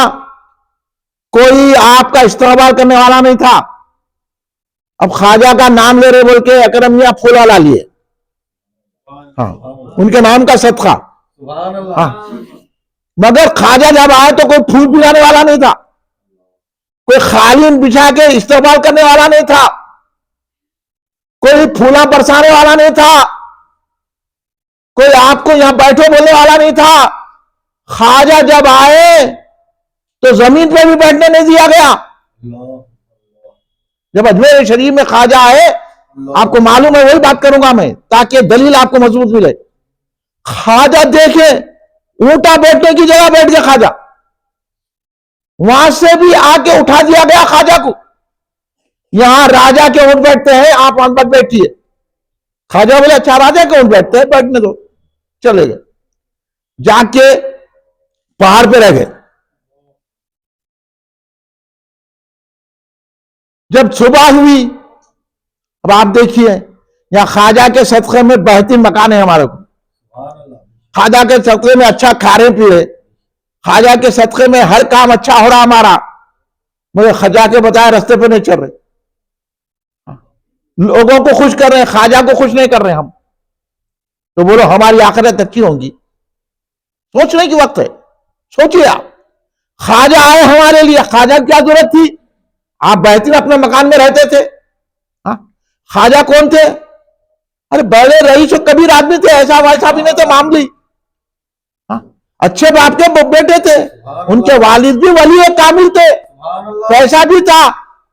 کوئی آپ کا استقبال کرنے والا نہیں تھا۔ اب خواجہ کا نام لے رہے بول کے اکرم میاں پھول والا لیے، ہاں ان کے نام کا صدقہ، ہاں مگر خواجہ جب آئے تو کوئی پھول پلانے والا نہیں تھا، کوئی قالین بچھا کے استقبال کرنے والا نہیں تھا، کوئی پھولا برسانے والا نہیں تھا، کوئی آپ کو یہاں بیٹھو بولنے والا نہیں تھا۔ خواجہ جب آئے تو زمین پہ بھی بیٹھنے نہیں دیا گیا۔ جب اجمیر شریف میں خواجہ آئے، آپ کو معلوم ہے وہی بات کروں گا میں تاکہ دلیل آپ کو مضبوط ملے۔ خواجہ دیکھے اونٹا بیٹھنے کی جگہ بیٹھ گیا خواجہ، وہاں سے بھی آ کے اٹھا دیا گیا خواجہ کو۔ یہاں راجہ کے اونٹ بیٹھتے ہیں، آپ وہاں پر بیٹھیے۔ خواجہ بولے اچھا راجہ کے اونٹ بیٹھتے ہیں، بیٹھنے دو، چلے گئے، جا کے پہاڑ پہ رہ گئے۔ جب صبح ہوئی، اب آپ دیکھیے یہاں خواجہ کے صدقے میں بہترین مکان ہے ہمارے کو، خواجہ کے صدقے میں اچھا کھارے پیے، خواجہ کے صدقے میں ہر کام اچھا ہو رہا ہمارا، مگر خواجہ کے بتائے رستے پہ نہیں چل رہے، لوگوں کو خوش کر رہے ہیں، خواجہ کو خوش نہیں کر رہے ہم۔ تو بولو ہماری آخرت اچھی ہوں گی؟ سوچنے کی وقت ہے، سوچیے آپ۔ خواجہ آئے ہمارے لیے، خواجہ کی کیا ضرورت تھی؟ آپ بہترین اپنے مکان میں رہتے تھے۔ خواجہ کون تھے؟ ارے بڑے رئیس و کبیر آدمی تھے، ایسا ویسا بھی نہیں تھے معاملی، اچھے باپ کے بیٹے تھے، ان کے والد بھی ولی کامل تھے، پیسہ بھی تھا۔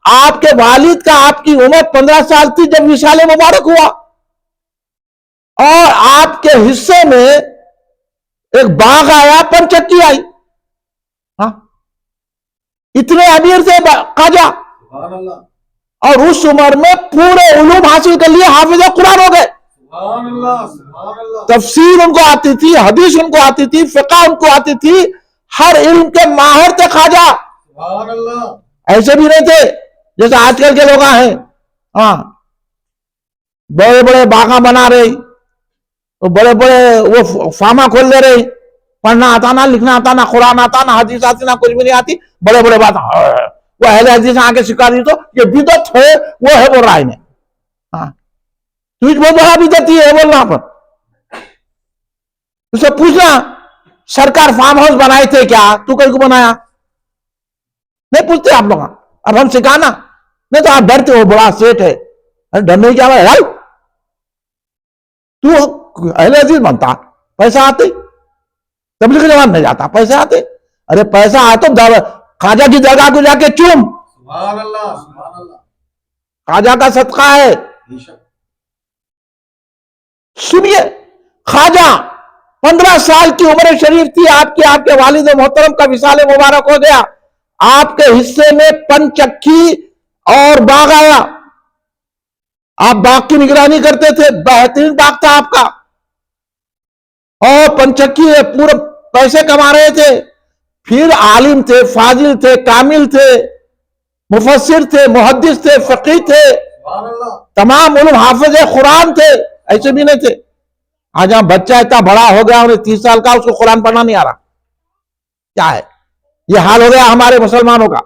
آپ کے والد کا آپ کی عمر 15 سال تھی جب وصال مبارک ہوا، اور آپ کے حصے میں ایک باغ آیا، پنچکی آئی، اتنے امیر تھے خواجہ، اور اس عمر میں پورے علوم حاصل کر لیے، حافظ قرآن ہو گئے۔ سبحان اللہ سبحان اللہ تفسیر ان کو آتی تھی, حدیث ان کو آتی تھی, فقہ ان کو آتی تھی, ہر علم کے ماہر تھے خواجہ. سبحان اللہ ایسے بھی نہیں تھے جیسے آج کل کے لوگ ہیں. ہاں, بڑے بڑے باغاں بنا رہے, بڑے بڑے وہ فارما کھول دے رہے, پڑھنا آتا نہ, لکھنا آتا نہ, قرآن آتا نہ, حدیث آتی نہ, کچھ بھی نہیں آتی, بڑے بڑے بات وہ اہل حدیث آ کے سکھا دی تو یہ بدعت ہے, وہ ہے بول رہا ہے. ہاں, تو بہت بڑا بدعت ہی ہے بولنا. پر اسے پوچھنا سرکار فارم ہاؤس بنائے تھے کیا, تو کل کو بنایا؟ نہیں پوچھتے آپ لوگ. اب ہم سکھانا نہیں تو آپ ڈرتے ہو, بڑا سیٹ ہے. ڈرنے کیا ہے, تو اہل حدیث بنتا, پیسہ آتے, تبلیغ جماعت میں جاتا, پیسے آتے. ارے پیسہ آئے تو خواجہ کی درگاہ کو جا کے چوم, سبحان اللہ سبحان اللہ خواجہ کا صدقہ ہے. سنیے, خواجہ 15 سال کی عمر شریف تھی آپ کی, آپ کے والد محترم کا وصال مبارک ہو گیا. آپ کے حصے میں پنچکی اور باغ آیا. آپ باغ کی نگرانی کرتے تھے, بہترین باغ تھا آپ کا, اور پنچکی میں پورے پیسے کما رہے تھے. پھر عالم تھے, فاضل تھے, کامل تھے, مفسر تھے, محدث تھے, فقیہ تھے, سبحان اللہ تمام علوم حافظ قرآن تھے. ایسے بھی نہیں تھے. آج ہاں بچہ اتنا بڑا ہو گیا, انہیں 30 سال کا, اس کو قرآن پڑھنا نہیں آ رہا. کیا ہے یہ حال ہو گیا ہمارے مسلمانوں کا.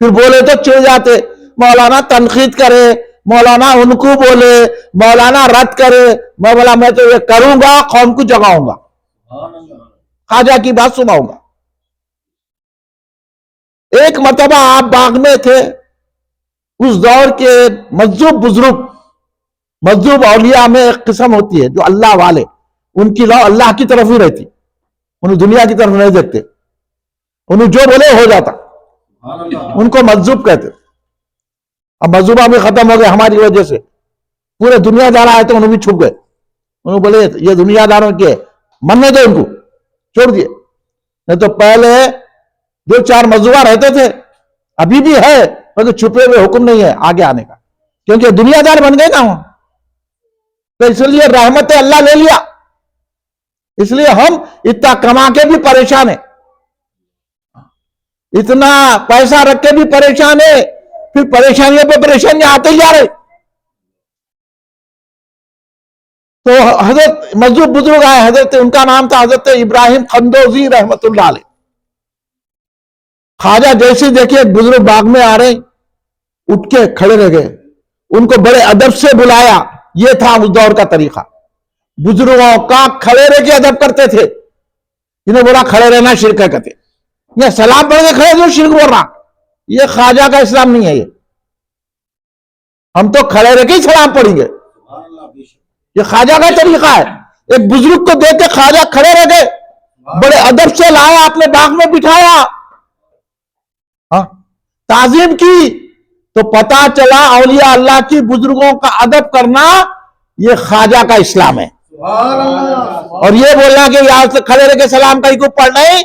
پھر بولے تو چڑ جاتے, مولانا تنقید کرے, مولانا ان کو بولے, مولانا رد کرے. میں بولا میں تو یہ کروں گا, قوم کو جگاؤں گا, سبحان اللہ خواجہ کی بات سناؤں گا. ایک مرتبہ آپ باغ میں تھے, اس دور کے مجذوب بزرگ, مجذوب اولیاء میں ایک قسم ہوتی ہے جو اللہ والے, ان کی راہ اللہ کی طرف ہی رہتی, انہیں دنیا کی طرف نہیں دیکھتے, انہیں جو بولے ہو جاتا, سبحان اللہ ان کو مجذوب کہتے. اب مجذوبہ بھی ختم ہو گئے ہماری وجہ سے, پورے دنیا دار آئے تو انہوں بھی چھپ گئے. انہوں بولے یہ دنیا داروں کے مننے دو, ان کو چھوڑ دیے. نہیں تو پہلے 2-4 مجذوبہ رہتے تھے, ابھی بھی ہے, مگر چھپے ہوئے حکم نہیں ہے آگے آنے کا, کیونکہ دنیا دار بن گئے نا وہ. تو اس لیے رحمت اللہ لے لیا, اس لیے ہم اتنا کما کے بھی پریشان ہیں, اتنا پیسہ رکھ کے بھی پریشان ہے, پھر پریشانیوں پہ پریشانیاں آتے ہی جا رہے. تو حضرت مجذوب بزرگ آئے, حضرت ان کا نام تھا حضرت ابراہیم قندوزی رحمت اللہ علیہ. خواجہ جیسے دیکھیے بزرگ باغ میں آ رہے, اٹھ کے کھڑے رہ گئے, ان کو بڑے ادب سے بلایا. یہ تھا اس دور کا طریقہ, بزرگوں کا کھڑے رہ کے ادب کرتے تھے. انہیں بولا کھڑے رہنا شرک ہے کہتے, یہ سلام پڑھ کے کھڑے جو شرک بول رہا, یہ خواجہ کا اسلام نہیں ہے. یہ ہم تو کھڑے رہ کے ہی سلام پڑھیں گے, سبحان اللہ بے شک یہ خواجہ کا طریقہ ہے. ایک بزرگ کو دیکھ کے خواجہ کھڑے رہ گئے, بڑے ادب سے لایا, اپنے باغ میں بٹھایا, تعظیم کی. تو پتا چلا اولیاء اللہ کی بزرگوں کا ادب کرنا یہ خواجہ کا اسلام ہے. سبحان اللہ اور یہ بولنا کہ یہاں سے کھڑے رہ کے سلام کا ہی کو پڑھنا ہے,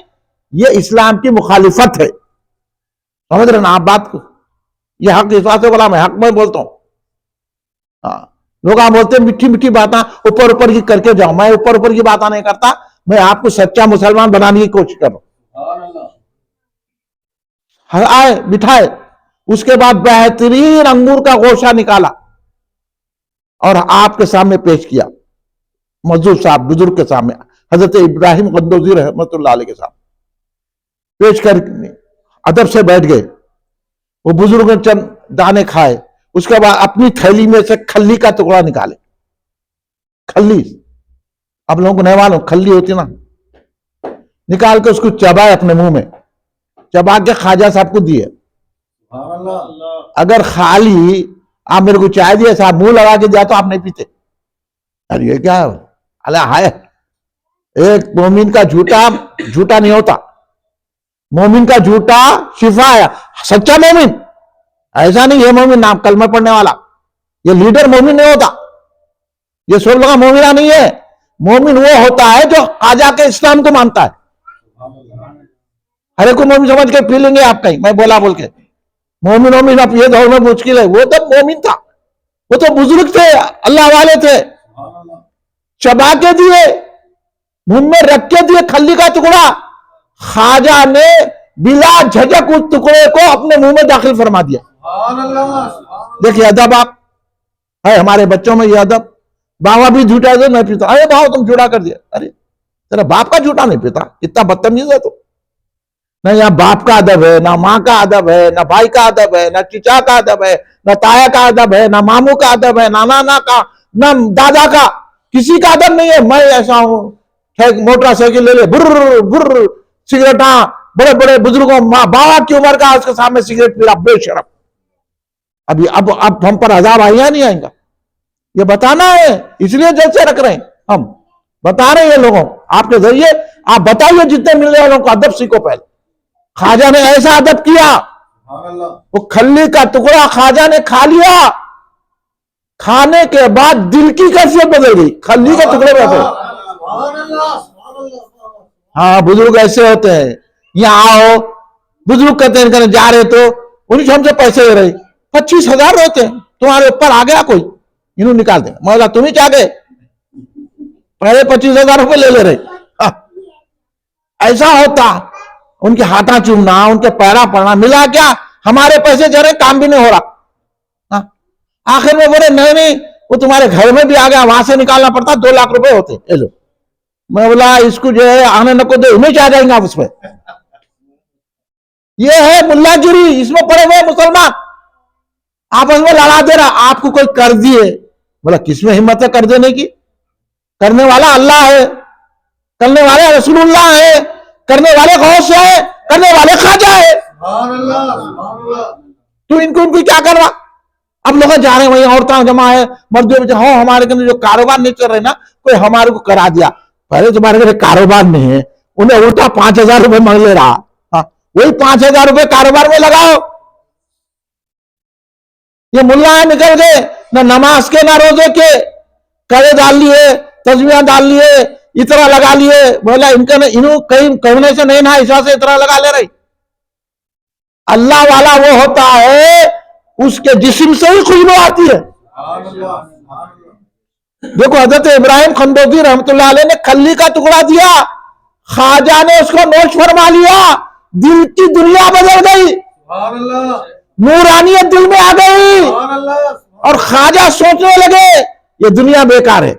یہ اسلام کی مخالفت ہے. سمجھ رہے نا آپ بات کو؟ یہ حق اس بات سے بولا, میں حق میں بولتا ہوں. لوگ آپ بولتے ہیں میٹھی میٹھی باتیں اوپر اوپر کی کر کے جاؤ, میں اوپر اوپر کی باتیں نہیں کرتا, میں آپ کو سچا مسلمان بنانے کی کوشش کر رہا ہوں. سبحان اللہ آئے بٹھائے, اس کے بعد بہترین انگور کا گوشہ نکالا اور آپ کے سامنے پیش کیا, مجذوب صاحب بزرگ کے سامنے, حضرت ابراہیم قندوزی رحمت اللہ علیہ کے سامنے پیش کر ادب سے بیٹھ گئے. وہ بزرگ نے چند دانے کھائے, اس کے بعد اپنی تھیلی میں سے کھلی کا ٹکڑا نکالے. کھلی آپ لوگوں کو نہیں معلوم, کھلی ہوتی نا, نکال کے اس کو چبائے اپنے منہ میں, چبا کے خواجہ صاحب کو دیے. سبحان اللہ اگر خالی آپ میرے کو چائے دیے صاحب, منہ لگا کے دیا تو آپ نہیں پیتے. ارے یہ کیا ہے, ایک مومن کا جھوٹا جھوٹا نہیں ہوتا, مومن کا جھوٹا شفا ہے. سچا مومن ایسا نہیں, یہ مومن نام کلمہ پڑھنے والا, یہ لیڈر مومن نہیں ہوتا, یہ سب لوگ مومنہ نہیں ہے. مومن وہ ہوتا ہے جو خواجہ کے اسلام کو مانتا ہے. ہر ایک کو مومن سمجھ کے پی لیں گے آپ کہیں, میں بولا بول کے مومن اب یہ دور میں مشکل ہے. وہ تو مومن تھا, وہ تو بزرگ تھے, اللہ والے تھے, چبا کے دیے, منہ میں رکھ کے دیے کھلی کا ٹکڑا. خواجہ نے بلا جھجک اس ٹکڑے کو اپنے منہ میں داخل فرما دیا. دیکھیے ادب آپ ہے ہمارے بچوں میں, یہ ادب. باوا بھی جھوٹا دے نہیں پیتا, ارے باوا تم جھوٹا کر دیا, ارے تیرا باپ کا جھوٹا نہیں پیتا, اتنا بدتمیز ہے تو. نہ یہاں باپ کا ادب ہے, نہ ماں کا ادب ہے, نہ بھائی کا ادب ہے, نہ چچا کا ادب ہے, نہ تایا کا ادب ہے, نہ ماموں کا ادب ہے, نہ نانا کا, نہ دادا کا, کسی کا ادب نہیں ہے. میں ایسا ہوں, موٹر سائیکل لے لے, بر بر, سگریٹاں, بڑے بڑے بزرگوں, ماں باوا کی عمر کا اس کے سامنے سگریٹ پی رہا, بے شرم. اب ہم پر عذاب آئے یا نہیں آئیں گا, یہ بتانا ہے, اس لیے جیسے رکھ رہے ہیں ہم, بتا رہے ہیں لوگوں آپ کے ذریعے. آپ بتائیے جتنے ملنے والوں کو ادب سیکھو پہلے. خواجہ نے ایسا ادب کیا, وہ کھلی کا ٹکڑا خواجہ نے کھا لیا, کھانے کے بعد دل کی کیفیت بدل گئی, کھلی کے ٹکڑے بیٹھے. ہاں بزرگ ایسے ہوتے ہیں, یہاں آؤ بزرگ کہتے ہیں جا رہے تو انہیں ہم سے پیسے لے رہے, 25,000 ہوتے ہیں, تمہارے اوپر آ گیا کوئی, انہوں نکال دیں, مولا تم ہی چاہ گئے, پہلے 25,000 روپے لے لے رہے. ایسا ہوتا, ان کے ہاتھاں چومنا, ان کے پیرا پڑنا, ملا کیا, ہمارے پیسے جا رہے, کام بھی نہیں ہو رہا. آخر میں بولے نہیں, وہ تمہارے گھر میں بھی آ گیا, وہاں سے نکالنا پڑتا, 2 لاکھ روپے ہوتے. لو, میں بولا اس کو جو ہے آنے نہ کو دے, انہیں چاہ جائیں گے آپ اس میں. یہ ہے ملا گیری, اس میں پڑے ہوئے مسلمان آپس میں لڑا دے رہا. آپ کو کوئی قرض دیے, بولا کس میں ہمت ہے قرض دینے کی, کرنے والا اللہ ہے, کرنے والے رسول اللہ ہے, کرنے والے غوث ہے, کرنے والے خواجہ ہے. تو ان کو کیا کر رہا. اب لوگ جا رہے ہیں وہیں, عورتیں جمع ہے, مرد ہو, ہمارے جو کاروبار نہیں کر رہے نا, کوئی ہمارے کو کرا دیا. پہلے تمہارے گھر کاروبار نہیں ہے, انہیں الٹا 5,000 روپے مانگ لے رہا. وہی 5,000 روپے کاروبار میں لگاؤ. یہ ملا نکل گئے, نہ نماز کے نہ روزے کے, کرے ڈال لیے, تسبیحاں ڈال لیے, اترا لگا لیے. بولا ان کا انہوں کہیں کہنے سے نہیں نا, ایسا سے اترا لگا لے رہی. اللہ والا وہ ہوتا ہے اس کے جسم سے ہی خوشبو آتی ہے. دیکھو حضرت ابراہیم خندوزی رحمت اللہ علیہ نے کھلی کا ٹکڑا دیا, خواجہ نے اس کو نوش فرما لیا, دل کی دنیا بدل گئی, نورانیت دل میں آ گئی, اور خواجہ سوچنے لگے یہ دنیا بیکار ہے.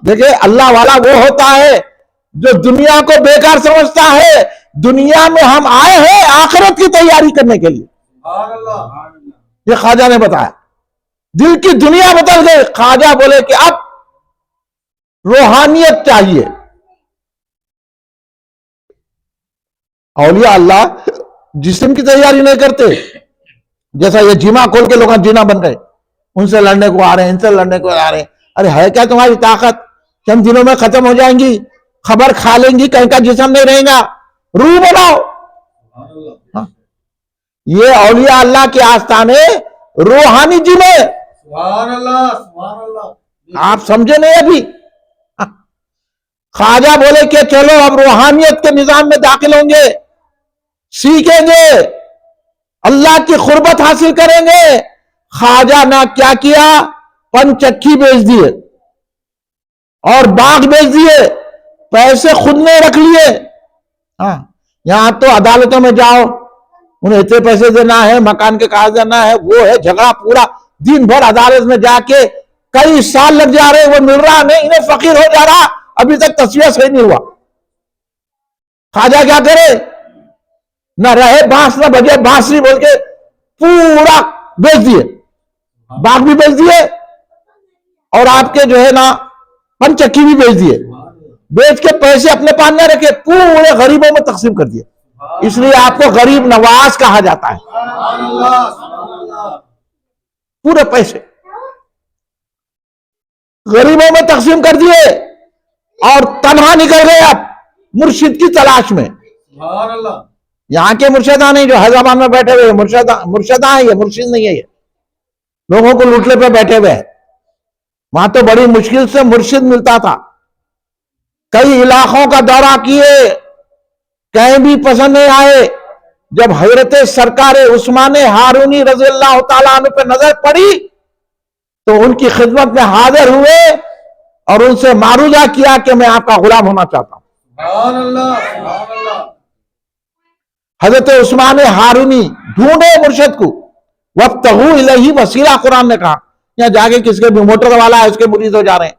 دیکھیں اللہ والا وہ ہوتا ہے جو دنیا کو بیکار سمجھتا ہے. دنیا میں ہم آئے ہیں آخرت کی تیاری کرنے کے لیے, یہ خواجہ نے بتایا. دل کی دنیا بدل گئی. خواجہ بولے کہ اب روحانیت چاہیے. اولیاء اللہ جسم کی تیاری نہیں کرتے, جیسا یہ جیما کھول کے لوگ جینا بن گئے, ان سے لڑنے کو آ رہے ہیں, ان سے لڑنے کو آ رہے ہیں. ارے ہے کیا تمہاری طاقت, چند دنوں میں ختم ہو جائیں گی, خبر کھا لیں گی, کہیں کا جسم نہیں رہے گا, روح بناؤ. یہ اولیاء اللہ کے آستانے روحانی جن ہے. آپ سمجھے نہیں ابھی. خواجہ بولے کہ چلو اب روحانیت کے نظام میں داخل ہوں گے, سیکھیں گے, اللہ کی قربت حاصل کریں گے. خواجہ نے کیا کیا, پنچکی بیچ دیے اور باغ بیچ دیے, پیسے خود نے رکھ لیے. یہاں تو عدالتوں میں جاؤ, انہیں اتنے پیسے دینا ہے, مکان کے کاغذ دینا ہے, وہ ہے جھگڑا پورا دن بھر عدالت میں جا کے کئی سال لگ جا رہے, وہ مل رہا نہیں, انہیں فقیر ہو جا رہا, ابھی تک تصفیہ صحیح نہیں ہوا. خواجہ کیا کرے, نہ رہے بانس نہ بجے بانسری بول کے پورا بیچ دیے, باغ بھی بیچ دیے اور آپ کے جو ہے نا پنچکی بھی بیچ دیے. بیچ کے پیسے اپنے پاس نہ رکھے, پورے غریبوں میں تقسیم کر دیے. اس لیے آپ کو غریب نواز کہا جاتا ہے. پورے پیسے غریبوں میں تقسیم کر دیے اور تنہا نکل گئے اب مرشد کی تلاش میں. یہاں کے مرشدہ نہیں جو حیدرآباد میں بیٹھے ہوئے, مرشدہ ہیں, یہ مرشد نہیں ہے, یہ لوگوں کو لوٹنے پہ بیٹھے ہوئے ہیں. وہاں تو بڑی مشکل سے مرشد ملتا تھا. کئی علاقوں کا دورہ کیے, کہیں بھی پسند نہیں آئے. جب حضرت سرکار عثمان ہارونی رضی اللہ تعالیٰ عنہ پہ نظر پڑی تو ان کی خدمت میں حاضر ہوئے اور ان سے معروضہ کیا کہ میں آپ کا غلام ہونا چاہتا ہوں. سبحان اللہ سبحان اللہ. حضرت عثمان ہارونی ڈھونڈے مرشد کو. وَابْتَغُوا إِلَيْهِ وسیلہ قرآن نے کہا. یہاں جاگے کس کے بھی موٹر والا ہے اس کے مرید ہو جا رہے ہیں.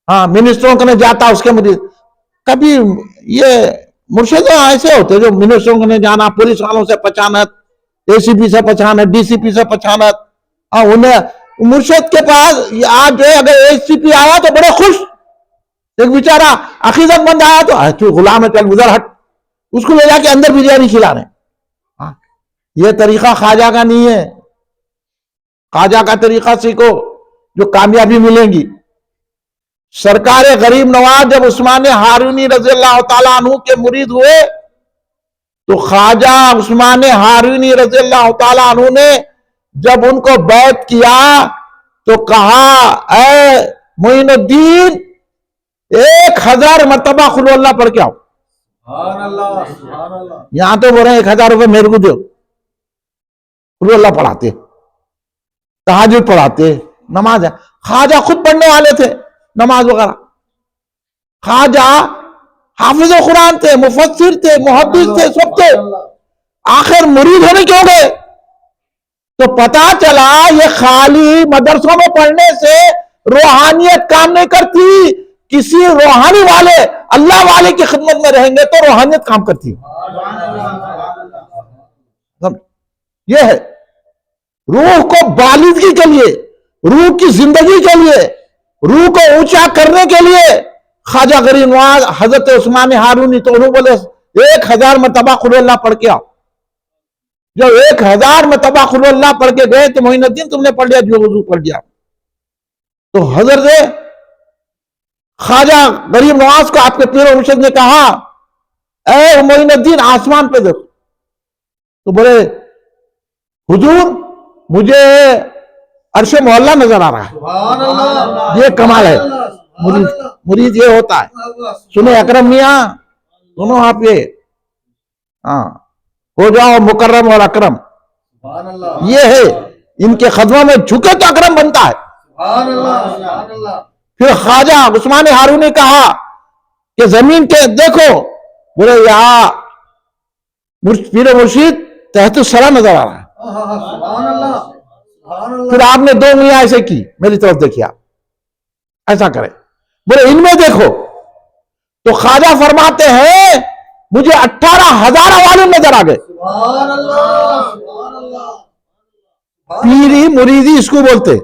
ہاں منسٹروں کے نے جاتا اس کے مرید. کبھی یہ مرشد ایسے ہوتے جو منسٹروں کے نے جانا, پولیس والوں سے پہچانت, اے سی پی سے پہچانت, ڈی سی پی سے پہچانت. انہیں مرشد کے پاس آج جو ہے اگر اے سی پی آیا تو بڑے خوش. ایک بیچارہ عقیدت مند آیا تو غلام ہے چل ادھر ہٹ, اس کو لے جا کے اندر بریانی کھلا رہے ہیں. یہ طریقہ خواجہ کا نہیں ہے. خواجہ کا طریقہ سیکھو جو کامیابی ملیں گی. سرکار غریب نواز جب عثمان ہارونی رضی اللہ تعالیٰ عنہ کے مرید ہوئے تو خواجہ عثمان ہارونی رضی اللہ تعالیٰ عنہ نے جب ان کو بیعت کیا تو کہا اے معین الدین 1000 مرتبہ قل اللہ پڑھ کے آؤ. سبحان اللہ سبحان اللہ. یہاں تو بول رہے ہیں 1000 روپے میرے کو دو. قل اللہ پڑھاتے, تہجد پڑھاتے, نماز ہے. خواجہ خود پڑھنے والے تھے نماز وغیرہ. خواجہ حافظ قرآن تھے, مفسر تھے, محدث تھے, سب تھے. آخر مرید ہونے کیوں گئے؟ تو پتا چلا یہ خالی مدرسوں میں پڑھنے سے روحانیت کام نہیں کرتی. کسی روحانی والے اللہ والے کی خدمت میں رہیں گے تو روحانیت کام کرتی ہے. یہ ہے روح کو بالغی کے لیے, روح کی زندگی کے لیے, روح کو اونچا کرنے کے لیے خواجہ غریب نواز حضرت عثمان ہارونی تو انہوں بولے 1000 مرتبہ قل اللہ پڑھ کے آؤ. جب 1000 مرتبہ قل اللہ پڑھ کے گئے تو معین الدین تم نے پڑھ لیا جو وضو پڑھ لیا. تو حضرت خواجہ غریب نواز کو آپ کے پیر و مرشد نے کہا اے معین الدین آسمان پہ دیکھو. تو بولے حضور مجھے عرش معلیٰ نظر آ رہا ہے. سبحان اللہ. یہ کمال ہے. مرید یہ ہوتا ہے. سنو اکرم میاں, سنو آپ یہ ہاں ہو جاؤ مکرم اور اکرم. سبحان اللہ. یہ ہے ان کے قدموں میں جھکے تو اکرم بنتا ہے. سبحان اللہ سبحان اللہ. پھر خواجہ عثمان ہارونی نے کہا کہ زمین کے دیکھو. بولے یہاں پیر مرشید تحت الثری نظر آ رہا ہے. سبحان اللہ سبحان اللہ. پھر آپ نے 2 انگلیاں ایسے کی میری طرف دیکھیا, ایسا کرے. بولے ان میں دیکھو. تو خواجہ فرماتے ہیں مجھے 18,000 عوالم نظر آ گئے. سبحان اللہ سبحان اللہ. پیری مریدی اس کو بولتے.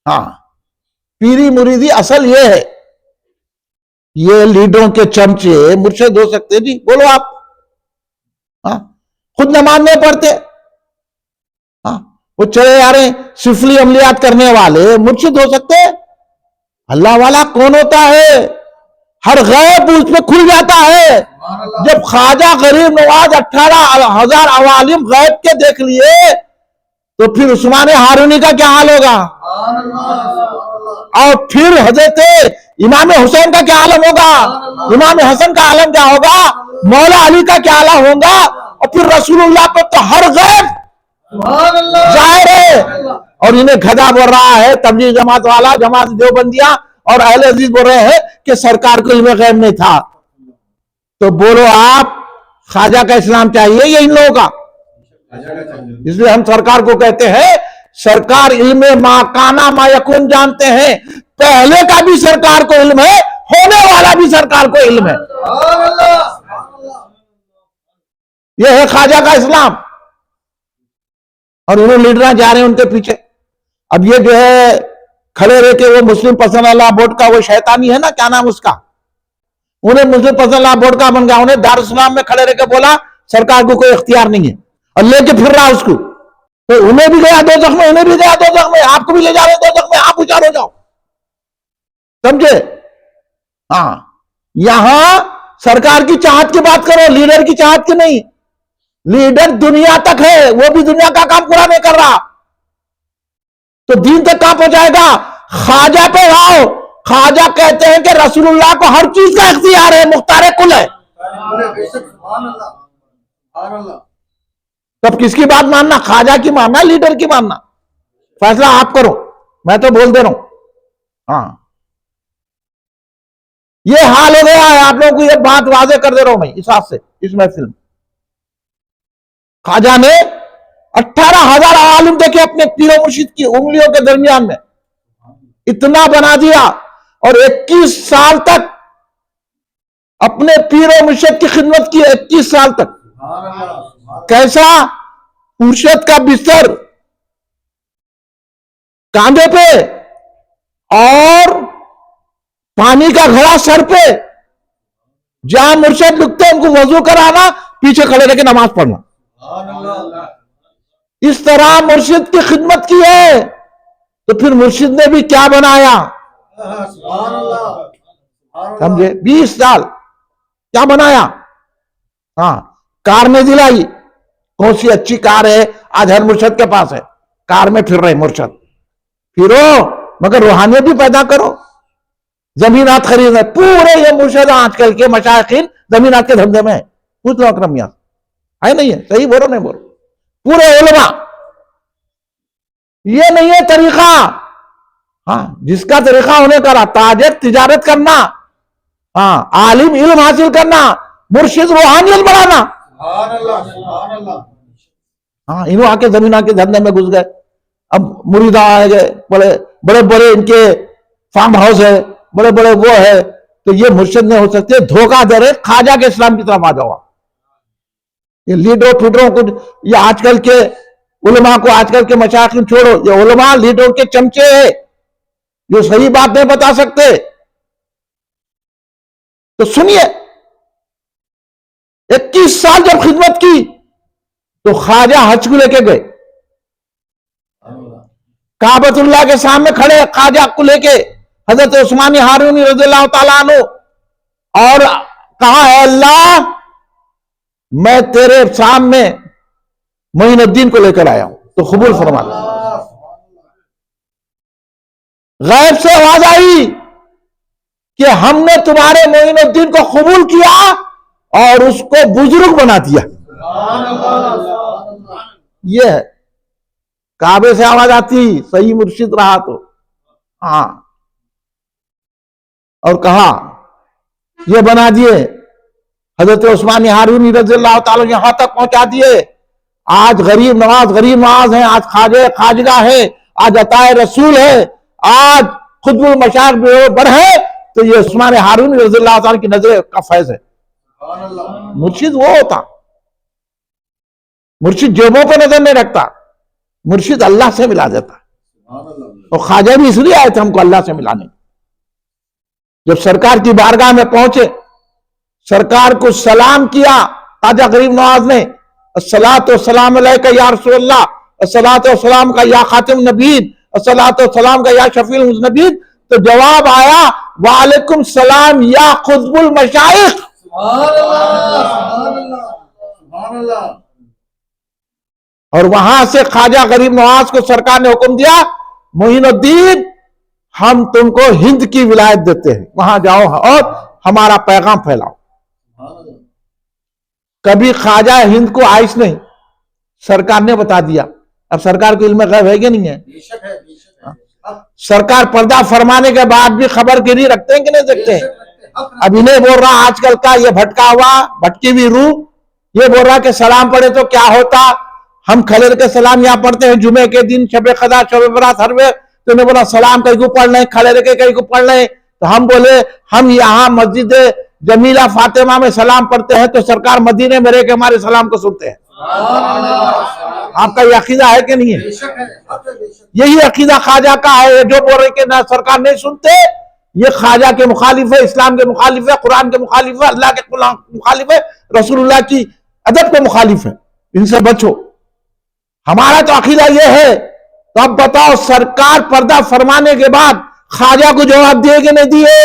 ہاں پیری مریدی اصل یہ ہے. یہ لیڈروں کے چمچے مرشد ہو سکتے جی, بولو آپ. ہاں خود نماز نہیں پڑھتے, ہاں وہ چلے جا رہے ہیں سفلی عملیات کرنے والے مرشد ہو سکتے. اللہ والا کون ہوتا ہے؟ ہر غیب اس پہ کھل جاتا ہے. جب خواجہ غریب نواز 18,000 عوالم غیب کے دیکھ لیے تو پھر عثمان ہارونی کا کیا حال ہوگا؟ اور پھر حضرت امام حسین کا کیا عالم ہوگا؟ امام حسن کا عالم کیا ہوگا؟ مولا علی کا کیا عالم ہوگا؟ اور پھر رسول اللہ پہ تو ہر غیب ظاہر ہے. اور انہیں گھدا بول رہا ہے تبلیغ جماعت والا, جماعت دیوبندیاں اور اہل حدیث بول رہے ہیں کہ سرکار کو علم غیب نہیں تھا. تو بولو آپ خواجہ کا اسلام چاہیے یا ان لوگوں کا؟ اس لیے ہم سرکار کو کہتے ہیں سرکار علم ما کانا ما یکون جانتے ہیں. پہلے کا بھی سرکار کو علم ہے, ہونے والا بھی سرکار کو علم ہے. یہ ہے خواجہ کا اسلام. اور انہوں لیڈراں جا رہے ہیں ان کے پیچھے. اب یہ جو ہے کھڑے رہ کے وہ مسلم پسند اللہ بورڈ کا وہ شیطانی ہے نا, کیا نام اس کا, انہیں مسلم پسند اللہ بورڈ کا بن گیا. انہیں دارالسلام میں کھڑے رہ کے بولا سرکار کو کوئی اختیار نہیں ہے اور لے کے پھر رہا اس کو. تو انہیں بھی گیا دوزخ میں, انہیں بھی گیا دوزخ میں, آپ کو بھی لے جا رہے دوزخ میں, آپ اچار ہو جاؤ. سمجھے؟ ہاں یہاں سرکار کی چاہت کی بات کرو, لیڈر کی چاہت کی نہیں. لیڈر دنیا تک ہے, وہ بھی دنیا کا کام پورا نہیں کر رہا تو دین تک کہاں پہنچائے گا؟ خواجہ پہ آؤ. خواجہ کہتے ہیں کہ رسول اللہ کو ہر چیز کا اختیار ہے, مختار کل ہے. تب کس کی بات ماننا؟ خواجہ کی ماننا, لیڈر کی ماننا؟ فیصلہ آپ کرو, میں تو بول دے رہا ہوں. ہاں یہ حال ہو گیا ہے. آپ لوگوں کو یہ بات واضح کر دے رہا ہوں میں اس ہاتھ سے اس محفل میں. خواجہ نے 18,000 عالم دیکھے اپنے پیر و مرشد کی انگلیوں کے درمیان میں اتنا بنا دیا, اور 21 سال تک اپنے پیر و مرشد کی خدمت کی. 21 سال تک کیسا؟ مرشد کا بستر کاندھے پہ اور پانی کا گھڑا سر پہ. جہاں مرشد لکھتے ان کو وضو کرانا, پیچھے کھڑے رہ کے نماز پڑھنا. اس طرح مرشد کی خدمت کی ہے. تو پھر مرشد نے بھی کیا بنایا سمجھے؟ 20 سال کیا بنایا؟ ہاں, کار میں دلائی. کون سی اچھی کار ہے آج ہر مرشد کے پاس ہے؟ کار میں پھر رہے مرشد. پھرو مگر روحانیت بھی پیدا کرو. زمینات خرید رہے پورے یہ مرشد آج کل کے مشائخین زمینات کے دھندے میں. پوچھ لو اکرمیات ہے نہیں ہے؟ صحیح بولو نہیں بولو؟ پورے علماء. یہ نہیں ہے طریقہ. ہاں, جس کا طریقہ ہونے کا تاجر تجارت کرنا, ہاں, عالم علم حاصل کرنا, مرشد روحانیت بڑھانا. ہاں, انہوں آ کے زمین آ کے دھندے میں گھس گئے. اب مریداں آئے گئے, بڑے بڑے ان کے فارم ہاؤس ہے, بڑے بڑے وہ ہے. تو یہ مرشد نہیں ہو سکتے. دھوکہ دے رہے خواجہ کے اسلام کی طرف آ جاؤ. یہ لیڈروں پیڈروں کو, یہ آج کل کے علماء کو, آج کل کے مشائخین چھوڑو. یہ علماء لیڈروں کے چمچے ہیں جو صحیح بات نہیں بتا سکتے. تو سنیے, 21 سال جب خدمت کی تو خواجہ حج کو لے کے گئے. کعبۃ اللہ کے سامنے کھڑے خواجہ کو لے کے حضرت عثمان ہارونی رضی اللہ تعالیٰ عنہ, اور کہا ہے اللہ میں تیرے سامنے معین الدین کو لے کر آیا ہوں تو قبول فرما. غیب سے آواز آئی کہ ہم نے تمہارے معین الدین کو قبول کیا اور اس کو بزرگ بنا دیا. یہ ہے کعبے سے آواز آتی, صحیح مرشد رہا تو. ہاں, اور کہا یہ بنا دیے. حضرت عثمان ہارونی رضی اللہ تعالیٰ یہاں تک پہنچا دیے. آج غریب نواز ہیں, آج خواجہ خواجگاہ ہے, آج عطائے رسول ہے, آج خطب المشائخ بڑھے تو یہ عثمان ہارونی رضی اللہ تعالیٰ کی نظر کا فیض ہے. مرشد وہ ہوتا, مرشد جیبوں پہ نظر نہیں رکھتا, مرشد اللہ سے ملا دیتا. اور خواجہ بھی اس لیے آئے تھے ہم کو اللہ سے ملانے. جب سرکار کی بارگاہ میں پہنچے, سرکار کو سلام کیا خواجہ غریب نواز نے, الصلاۃ والسلام علیکہ یا رسول اللہ, الصلاۃ والسلام کا یا خاتم نبیین, الصلاۃ والسلام کا یا شفیع المذنبین. تو جواب آیا وعلیکم السلام یا قطب المشائخ. اور وہاں سے خواجہ غریب نواز کو سرکار نے حکم دیا معین الدین ہم تم کو ہند کی ولایت دیتے ہیں, وہاں جاؤ اور ہمارا پیغام پھیلاؤ. کبھی خواجہ ہند کو آئس نہیں, سرکار نے بتا دیا. اب سرکار کو علم غیب ہے کہ نہیں ہے؟ سرکار پردہ فرمانے کے بعد بھی خبر گیری رکھتے ہیں کہ نہیں رکھتے ہیں؟ اب انہیں بول رہا آج کل کا یہ بھٹکا ہوا بھٹکی ہوئی روح, یہ بول رہا کہ سلام پڑھے تو کیا ہوتا. ہم کھلے کے سلام یہاں پڑھتے ہیں جمعے کے دن, شب قدر, شب برات, ہر وقت. تو انہیں بولا سلام کہیں کو پڑھ لیں, کھلے رہ کے کہیں کو پڑھ لیں. تو ہم بولے ہم یہاں مسجد جمیلہ فاطمہ میں سلام پڑھتے ہیں تو سرکار مدینے میں رہ کے ہمارے سلام کو سنتے ہیں. آپ کا یہ عقیدہ ہے کہ نہیں ہے؟ یہی عقیدہ خواجہ کا ہے. جو بول رہے کہ نہ سرکار نہیں سنتے, یہ خواجہ کے مخالف ہے, اسلام کے مخالف ہے, قرآن کے مخالف ہے, اللہ کے مخالف ہے, رسول اللہ کی ادب کے مخالف ہے. ان سے بچو. ہمارا تو عقیدہ یہ ہے. تو اب بتاؤ سرکار پردہ فرمانے کے بعد خواجہ کو جواب دیے کہ نہیں دیے؟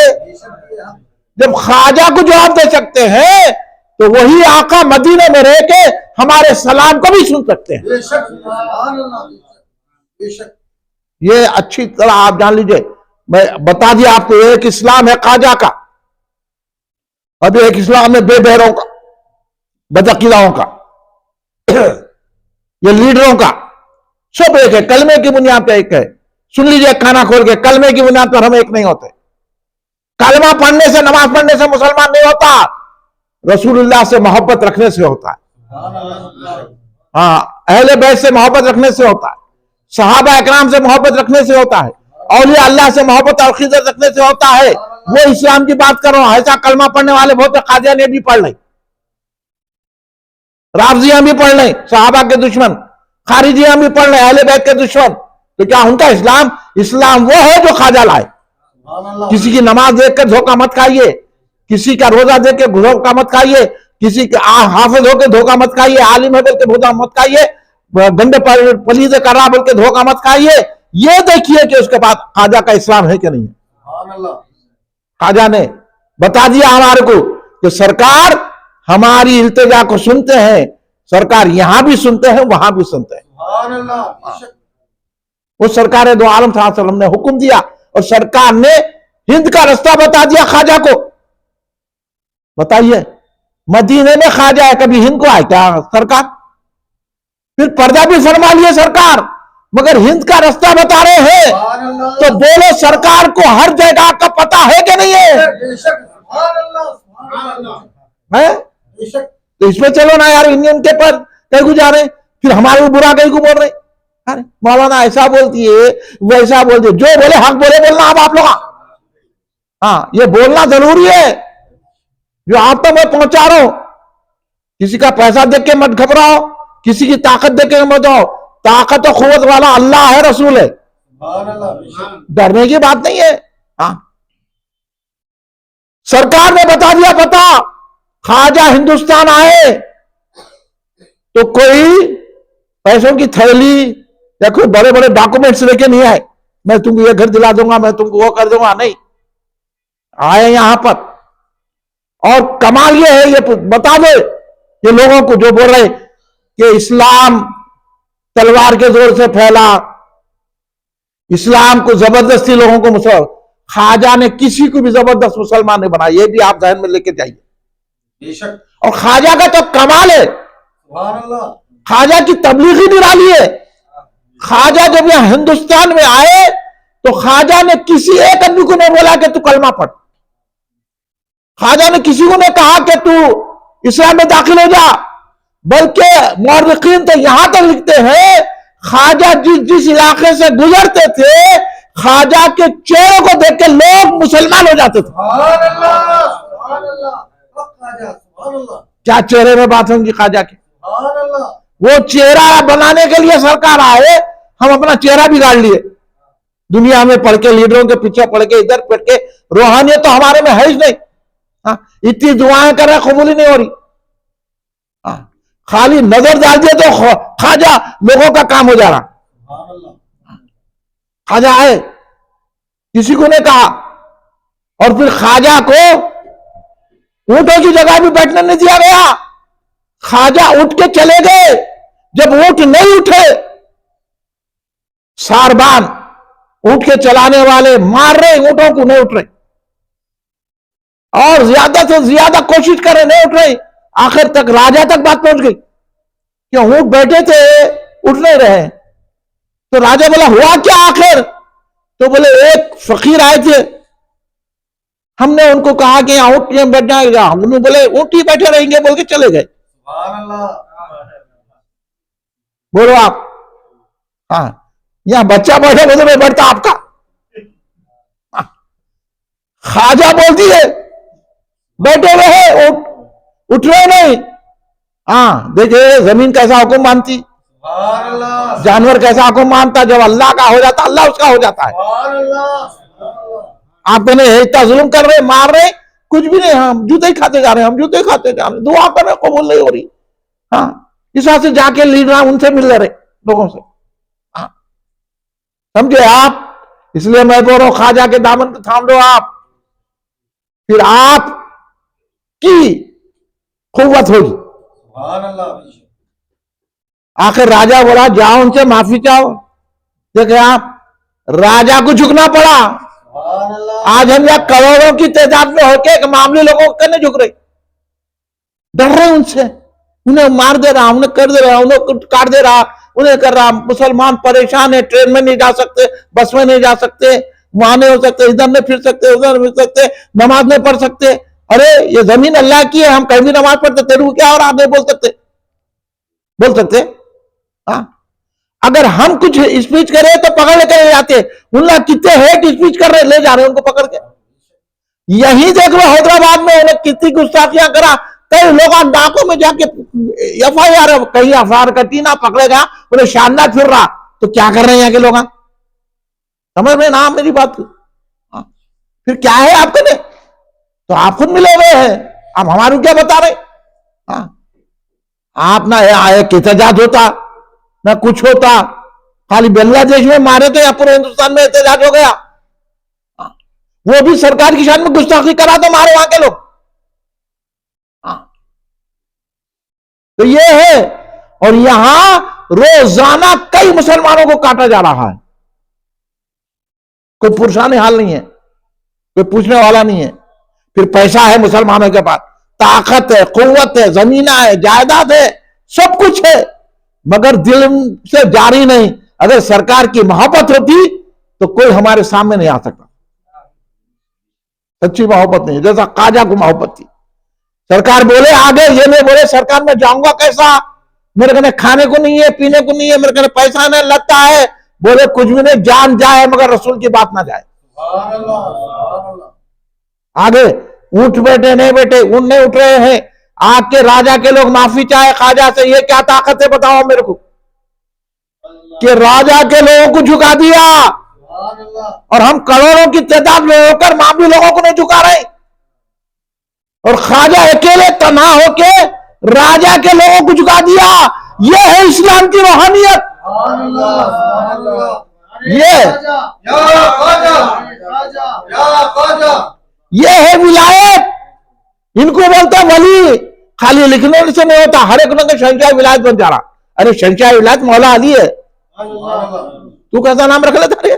جب خواجہ کو جواب دے سکتے ہیں تو وہی آقا مدینے میں رہ کے ہمارے سلام کو بھی سن سکتے ہیں. یہ اچھی طرح آپ جان لیجئے. میں بتا دیا آپ کو, ایک اسلام ہے خواجہ کا, اب ایک اسلام ہے بے بہروں کا, بدعقیدہوں کا, یہ لیڈروں کا. سب ایک ہے, کلمے کی بنیاد پہ ایک ہے. سن لیجئے کھانا کھول کے, کلمے کی بنیاد پر ہم ایک نہیں ہوتے. کلمہ پڑھنے سے نماز پڑھنے سے مسلمان نہیں ہوتا، رسول اللہ سے محبت رکھنے سے ہوتا ہے، ہاں اہل بیت سے محبت رکھنے سے ہوتا ہے، صحابہ اکرام سے محبت رکھنے سے ہوتا ہے، اولیاء اللہ سے محبت اور خدمت رکھنے سے ہوتا ہے۔ وہ اسلام کی بات کر رہا ہوں، ایسا کلمہ پڑھنے والے بہت قادیانیہ بھی پڑھ لیں، رافضیاں بھی پڑھ لیں، صحابہ کے دشمن، خارجیاں بھی پڑھ لیں، اہل بیت کے دشمن، تو کیا ان کا اسلام وہ ہے جو خواجہ لائے؟ کسی کی نماز دیکھ کر دھوکہ مت کھائیے، کسی کا روزہ دیکھ کے دھوکہ مت کھائیے، کسی کے حافظ ہو کے دھوکہ مت کھائیے، عالم ہے بول کے دھوکہ مت کھائیے، گندے پلیدے کر رہا بول کے دھوکہ مت کھائیے، یہ دیکھیے کہ اس کے بعد خواجہ کا اسلام ہے کہ نہیں ہے۔ خواجہ نے بتا دیا ہمارے کو کہ سرکار ہماری التجا کو سنتے ہیں، سرکار یہاں بھی سنتے ہیں وہاں بھی سنتے ہیں۔ وہ سرکار دو عالم صلی اللہ علیہ وسلم نے حکم دیا اور سرکار نے ہند کا رستہ بتا دیا خواجہ کو۔ بتائیے مدینے میں خواجہ ہے، کبھی ہند کو آئے کیا سرکار؟ پھر پردہ بھی فرما لیے سرکار، مگر ہند کا رستہ بتا رہے ہیں، تو بولو سرکار کو ہر جگہ کا پتہ ہے کہ نہیں ہے؟ تو اس میں چلو نا یار، انڈین کے پر کہیں کو جا رہے ہیں، پھر ہمارے برا کہیں کو بول رہے ہیں، مولانا ایسا بولتی ہے ویسا بولتی ہے، جو بولے حق بولے بولنا آپ لوگ، ہاں یہ بولنا ضروری ہے جو آپ تک میں پہنچا رہا ہوں۔ کسی کا پیسہ دیکھ کے مت گھبراؤ، کسی کی طاقت دیکھ کے مت جاؤ، طاقت و قوت والا اللہ ہے، رسول ہے، ڈرنے کی بات نہیں ہے۔ ہاں سرکار نے بتا دیا پتا، خواجہ ہندوستان آئے تو کوئی پیسوں کی تھیلی یا کوئی بڑے بڑے ڈاکومنٹس لے کے نہیں آئے، میں تم کو یہ گھر دلا دوں گا، میں تم کو وہ کر دوں گا، نہیں، آئے یہاں پر۔ اور کمال یہ ہے، یہ بتا دے یہ لوگوں کو جو بول رہے کہ اسلام تلوار کے زور سے پھیلا، اسلام کو زبردستی لوگوں کو مسلمان، خواجہ نے کسی کو بھی زبردست مسلمان نہیں بنا، یہ بھی آپ ذہن میں لے کے جائیے۔ اور خواجہ کا تو کمال ہے، خواجہ کی تبلیغی نرالی ہے۔ خواجہ جب یہاں ہندوستان میں آئے تو خواجہ نے کسی ایک آدمی کو نہیں بولا کہ تو کلمہ پڑھ، خواجہ نے کسی کو نہیں کہا کہ تو اسلام میں داخل ہو جا، بلکہ مورخین تو یہاں تک لکھتے ہیں خواجہ جس علاقے سے گزرتے تھے خواجہ کے چہروں کو دیکھ کے لوگ مسلمان ہو جاتے تھے۔ کیا چہرے میں بات ہوں گی خواجہ کی؟ وہ چہرہ بنانے کے لیے سرکار آئے، ہم اپنا چہرہ بگاڑ لیے، دنیا میں پڑھ کے لیڈروں کے پیچھے پڑھ کے ادھر پڑھ کے، روحانیت تو ہمارے میں ہے ہی نہیں، اتنی دعائیں کر رہے قبول ہی نہیں ہو رہی، خالی نظر ڈال دیے تو خواجہ لوگوں کا کام ہو جا رہا۔ خواجہ آئے، کسی کو نہیں کہا، اور پھر خواجہ کو اونٹوں کی جگہ بھی بیٹھنے نہیں دیا گیا، خواجہ اٹھ کے چلے گئے، جب اونٹ نہیں اٹھے ساربان اونٹ کے چلانے والے مار رہے، اونٹوں کو نہیں اٹھ رہے، اور زیادہ سے زیادہ کوشش کرے نہیں اٹھ رہے، آخر تک راجہ تک بات پہنچ گئی کہ اونٹ بیٹھے تھے اٹھ نہیں رہے، تو راجہ بولا ہوا کیا آخر؟ تو بولے ایک فقیر آئے تھے، ہم نے ان کو کہا کہ یہاں اونٹ بیٹھنا ہے، ہم نے بولے اونٹ ہی بیٹھے رہیں گے بول کے چلے گئے۔ بولو آپ، ہاں یہاں بچہ بیٹھے بولے میں بیٹھتا آپ کا، خواجہ بول دیے بیٹھے رہے، اٹھ رہے نہیں۔ ہاں دیکھیں زمین کیسا حکم مانتی، جانور کیسا حکم مانتا، جب اللہ کا ہو جاتا اللہ اس کا ہو جاتا ہے۔ آپ نے اتنا ظلم کر رہے، مار رہے، کچھ بھی نہیں، ہم جوتے ہی کھاتے جا رہے ہیں، ہم جوتے ہی کھاتے جا رہے ہیں، دعا کر رہے قبول نہیں ہو رہی۔ ہاں اس واسطے جا کے لیڈر ان سے مل رہے لوگوں سے، سمجھے آپ؟ اس لیے میں بول رہا ہوں خواجہ کے دامن کو تھام لو آپ، پھر آپ کی قوت ہوگی۔ آخر راجہ بولا جاؤ ان سے معافی چاہو، دیکھیں آپ راجہ کو جھکنا پڑا۔ آج ہم یہاں کروڑوں کی تعداد میں ہو کے ایک معاملے لوگوں کو نہیں جھک رہے، ڈر رہے ان سے، انہیں مار دے رہا، انہیں کر دے رہا، انہیں کاٹ دے رہا، انہیں کر رہا۔ مسلمان پریشان ہے، ٹرین میں نہیں جا سکتے، بس میں نہیں جا سکتے، وہاں نہیں ہو سکتے, ادھر نہیں پھر سکتے, ادھر نہیں پھر سکتے, نماز نہیں پڑھ سکتے. ارے یہ زمین اللہ کی ہے, ہم کہیں بھی نماز پڑھتے, تیرے کو کیا اور آپ نہیں بول سکتے. ہاں اگر ہم کچھ اسپیچ کرے تو پکڑ لے کے جاتے. اللہ کتنے ہیٹ اسپیچ کر رہے, لے جا رہے ان کو پکڑ کے. یہی دیکھ لو حیدرآباد میں انہیں کتنی گستاخیاں کرا, کئی لوگ ڈاکوں میں جا کے ایف آئی آر, کہیں ایف آئی آر کٹی نہ پکڑے گا, انہیں شاندار پھر رہا, تو کیا کر رہے ہیں یہاں کے لوگ؟ سمجھ میں نہ میری بات کی. پھر کیا ہے آپ کے لیے؟ تو آپ خود ملے ہوئے ہیں, آپ ہمارے کیا بتا رہے؟ آپ نہ ایک احتجاج ہوتا نہ کچھ ہوتا, خالی بنگلہ دیش میں مارے تھے یا پورے ہندوستان میں احتجاج ہو گیا. وہ بھی سرکار کی شان میں گستاخی کرا تو مارے وہاں کے لوگ. تو یہ ہے, اور یہاں روزانہ کئی مسلمانوں کو کاٹا جا رہا ہے. کوئی پرسان حال نہیں ہے, کوئی پوچھنے والا نہیں ہے. پھر پیسہ ہے مسلمانوں کے پاس, طاقت ہے, قوت ہے, زمینہ ہے, جائیداد ہے, سب کچھ ہے, مگر دل سے جاری نہیں. اگر سرکار کی محبت ہوتی تو کوئی ہمارے سامنے نہیں آ سکتا. سچی محبت نہیں, جیسا خواجہ کو محبت تھی. سرکار بولے آگے, یہ نہیں بولے سرکار میں جاؤں گا کیسا, میرے کہنے کھانے کو نہیں ہے, پینے کو نہیں ہے, میرے کہنے پیسہ نہیں لگتا ہے. بولے کچھ بھی نہیں, جان جائے مگر رسول کی بات نہ جائے. آگے اٹھ بیٹھے نہیں بیٹھے, اون نہیں اٹھ رہے ہیں. آگ کے راجہ کے لوگ معافی چاہے خواجہ سے, یہ کیا طاقت ہے بتاؤ میرے کو, کہ راجہ کے لوگوں کو جھکا دیا, اور ہم کروڑوں کی تعداد میں ہو کر معافی لوگوں کو نہیں جھکا رہے. اور خواجہ اکیلے تنہا ہو کے راجہ کے لوگوں کو جھکا دیا. یہ ہے اسلام کی روحانیت. یہ ہے ولایت. ان کو بولتا ولی, خالی لکھنے سے نہیں ہوتا, ہر ایک نے شہنشاہ ولایت بن جا رہا. ارے شہنشاہ ولایت مولا علی ہے, تو کیسا نام رکھ لیتا ہے؟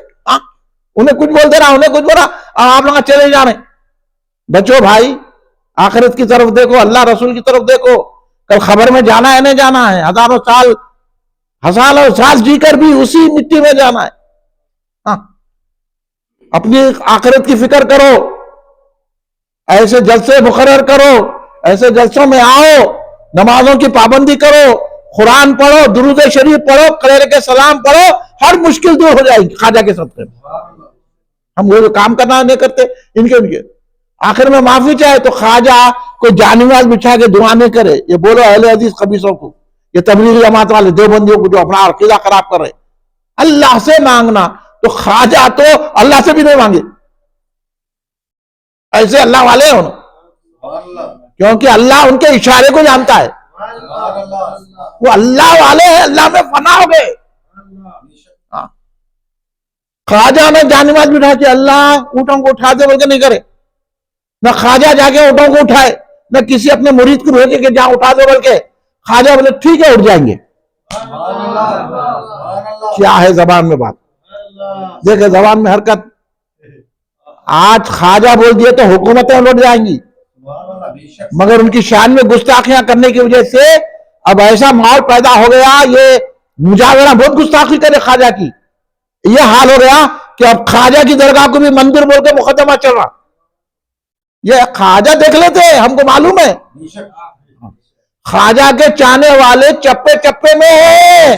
انہیں کچھ بولتے رہا, انہیں کچھ بولا, آپ لوگ چلے جا رہے. بچو بھائی, آخرت کی طرف دیکھو, اللہ رسول کی طرف دیکھو. کل خبر میں جانا ہے نہیں جانا ہے, ہزاروں سال جی کر بھی اسی مٹی میں جانا ہے. اپنی آخرت کی فکر کرو, ایسے جلسے مقرر کرو, ایسے جلسوں میں آؤ, نمازوں کی پابندی کرو, قرآن پڑھو, درود شریف پڑھو, کلیرے کے سلام پڑھو, ہر مشکل دور ہو جائے گی خواجہ کے صدقے میں. ہم وہ کام کرنا نہیں کرتے ان کے. آخر میں معافی چاہے تو خواجہ کوئی جانواز بچھا کے دعا نہیں کرے. یہ بولو اہل حدیث خبیثوں کو, یہ تبلیغی جماعت والے دیوبندیوں کو جو اپنا عقیدہ خراب کر رہے, اللہ سے مانگنا, تو خواجہ تو اللہ سے بھی نہیں مانگے. ایسے اللہ والے ہوں, کیونکہ اللہ ان کے اشارے کو جانتا ہے. وہ اللہ والے ہیں, اللہ میں فنا ہو گئے. خواجہ نے جانواز بٹھا کے اللہ اونٹوں کو اٹھا دے بول کے نہیں کرے, نہ خواجہ جا کے اونٹوں کو اٹھائے, نہ کسی اپنے مرید کو روکے کہ جا اٹھا دے بول کے. خواجہ بولے ٹھیک ہے اٹھ جائیں گے. کیا ہے زبان میں بات, دیکھیں زبان میں حرکت. آج خواجہ بول دیے تو حکومتیں لوٹ جائیں گی, مگر ان کی شان میں گستاخیاں کرنے کی وجہ سے اب ایسا ماحول پیدا ہو گیا. یہ مجاورہ بہت گستاخی کرے خواجہ کی, یہ حال ہو گیا کہ اب خواجہ کی درگاہ کو بھی مندر بول کے مقدمہ چل رہا. یہ خواجہ دیکھ لیتے, ہم کو معلوم ہے. خواجہ کے چاہنے والے چپے چپے میں ہیں,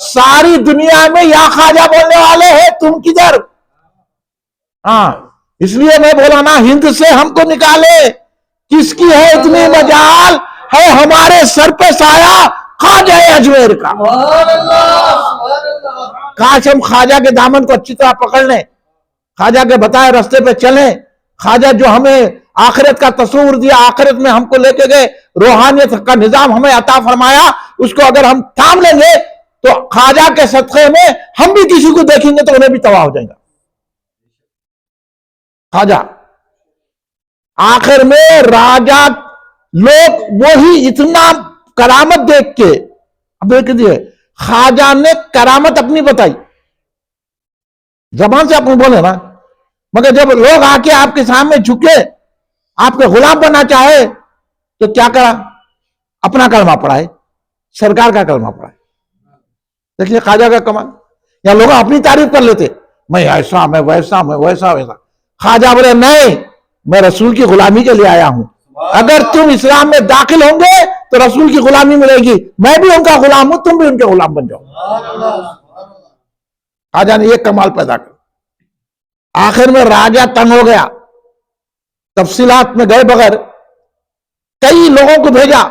ساری دنیا میں یا خواجہ بولنے والے ہیں, تم کدھر. اس لیے میں بولا نا, ہند سے ہم کو نکالے, کس کی ہے اتنی مجال, ہے ہمارے سر پہ سایہ خواجہ اجمیر کا. کاش ہم خواجہ کے دامن کو اچھی طرح پکڑ لیں, خواجہ کے بتائے راستے پہ چلیں. خواجہ جو ہمیں آخرت کا تصور دیا, آخرت میں ہم کو لے کے گئے, روحانیت کا نظام ہمیں عطا فرمایا, اس کو اگر ہم تھام لیں گے تو خواجہ کے صدقے میں ہم بھی کسی کو دیکھیں گے تو انہیں بھی تباہ ہو جائیں گا. خواجہ آخر میں راجہ لوگ وہی اتنا کرامت دیکھ کے, اب دیکھ دیئے خواجہ نے کرامت اپنی بتائی, زبان سے آپ بولے نا, مگر جب لوگ آ کے آپ کے سامنے جھکے, آپ کے غلام بننا چاہے تو کیا کرا, اپنا کلمہ پڑھائے, سرکار کا کلمہ پڑھائے. دیکھیے خواجہ کا کمال. یا لوگ اپنی تعریف کر لیتے, میں ایسا میں ویسا میں ویسا ویسا. خواجہ بولے نہیں، میں رسول کی غلامی کے لیے آیا ہوں. اگر تم اسلام میں داخل ہوں گے تو رسول کی غلامی ملے گی. میں بھی ان کا غلام ہوں، تم بھی ان کے غلام بن جاؤ. خواجہ نے یہ کمال پیدا کر. آخر میں راجہ تنگ ہو گیا، تفصیلات میں گئے بغیر کئی لوگوں کو بھیجا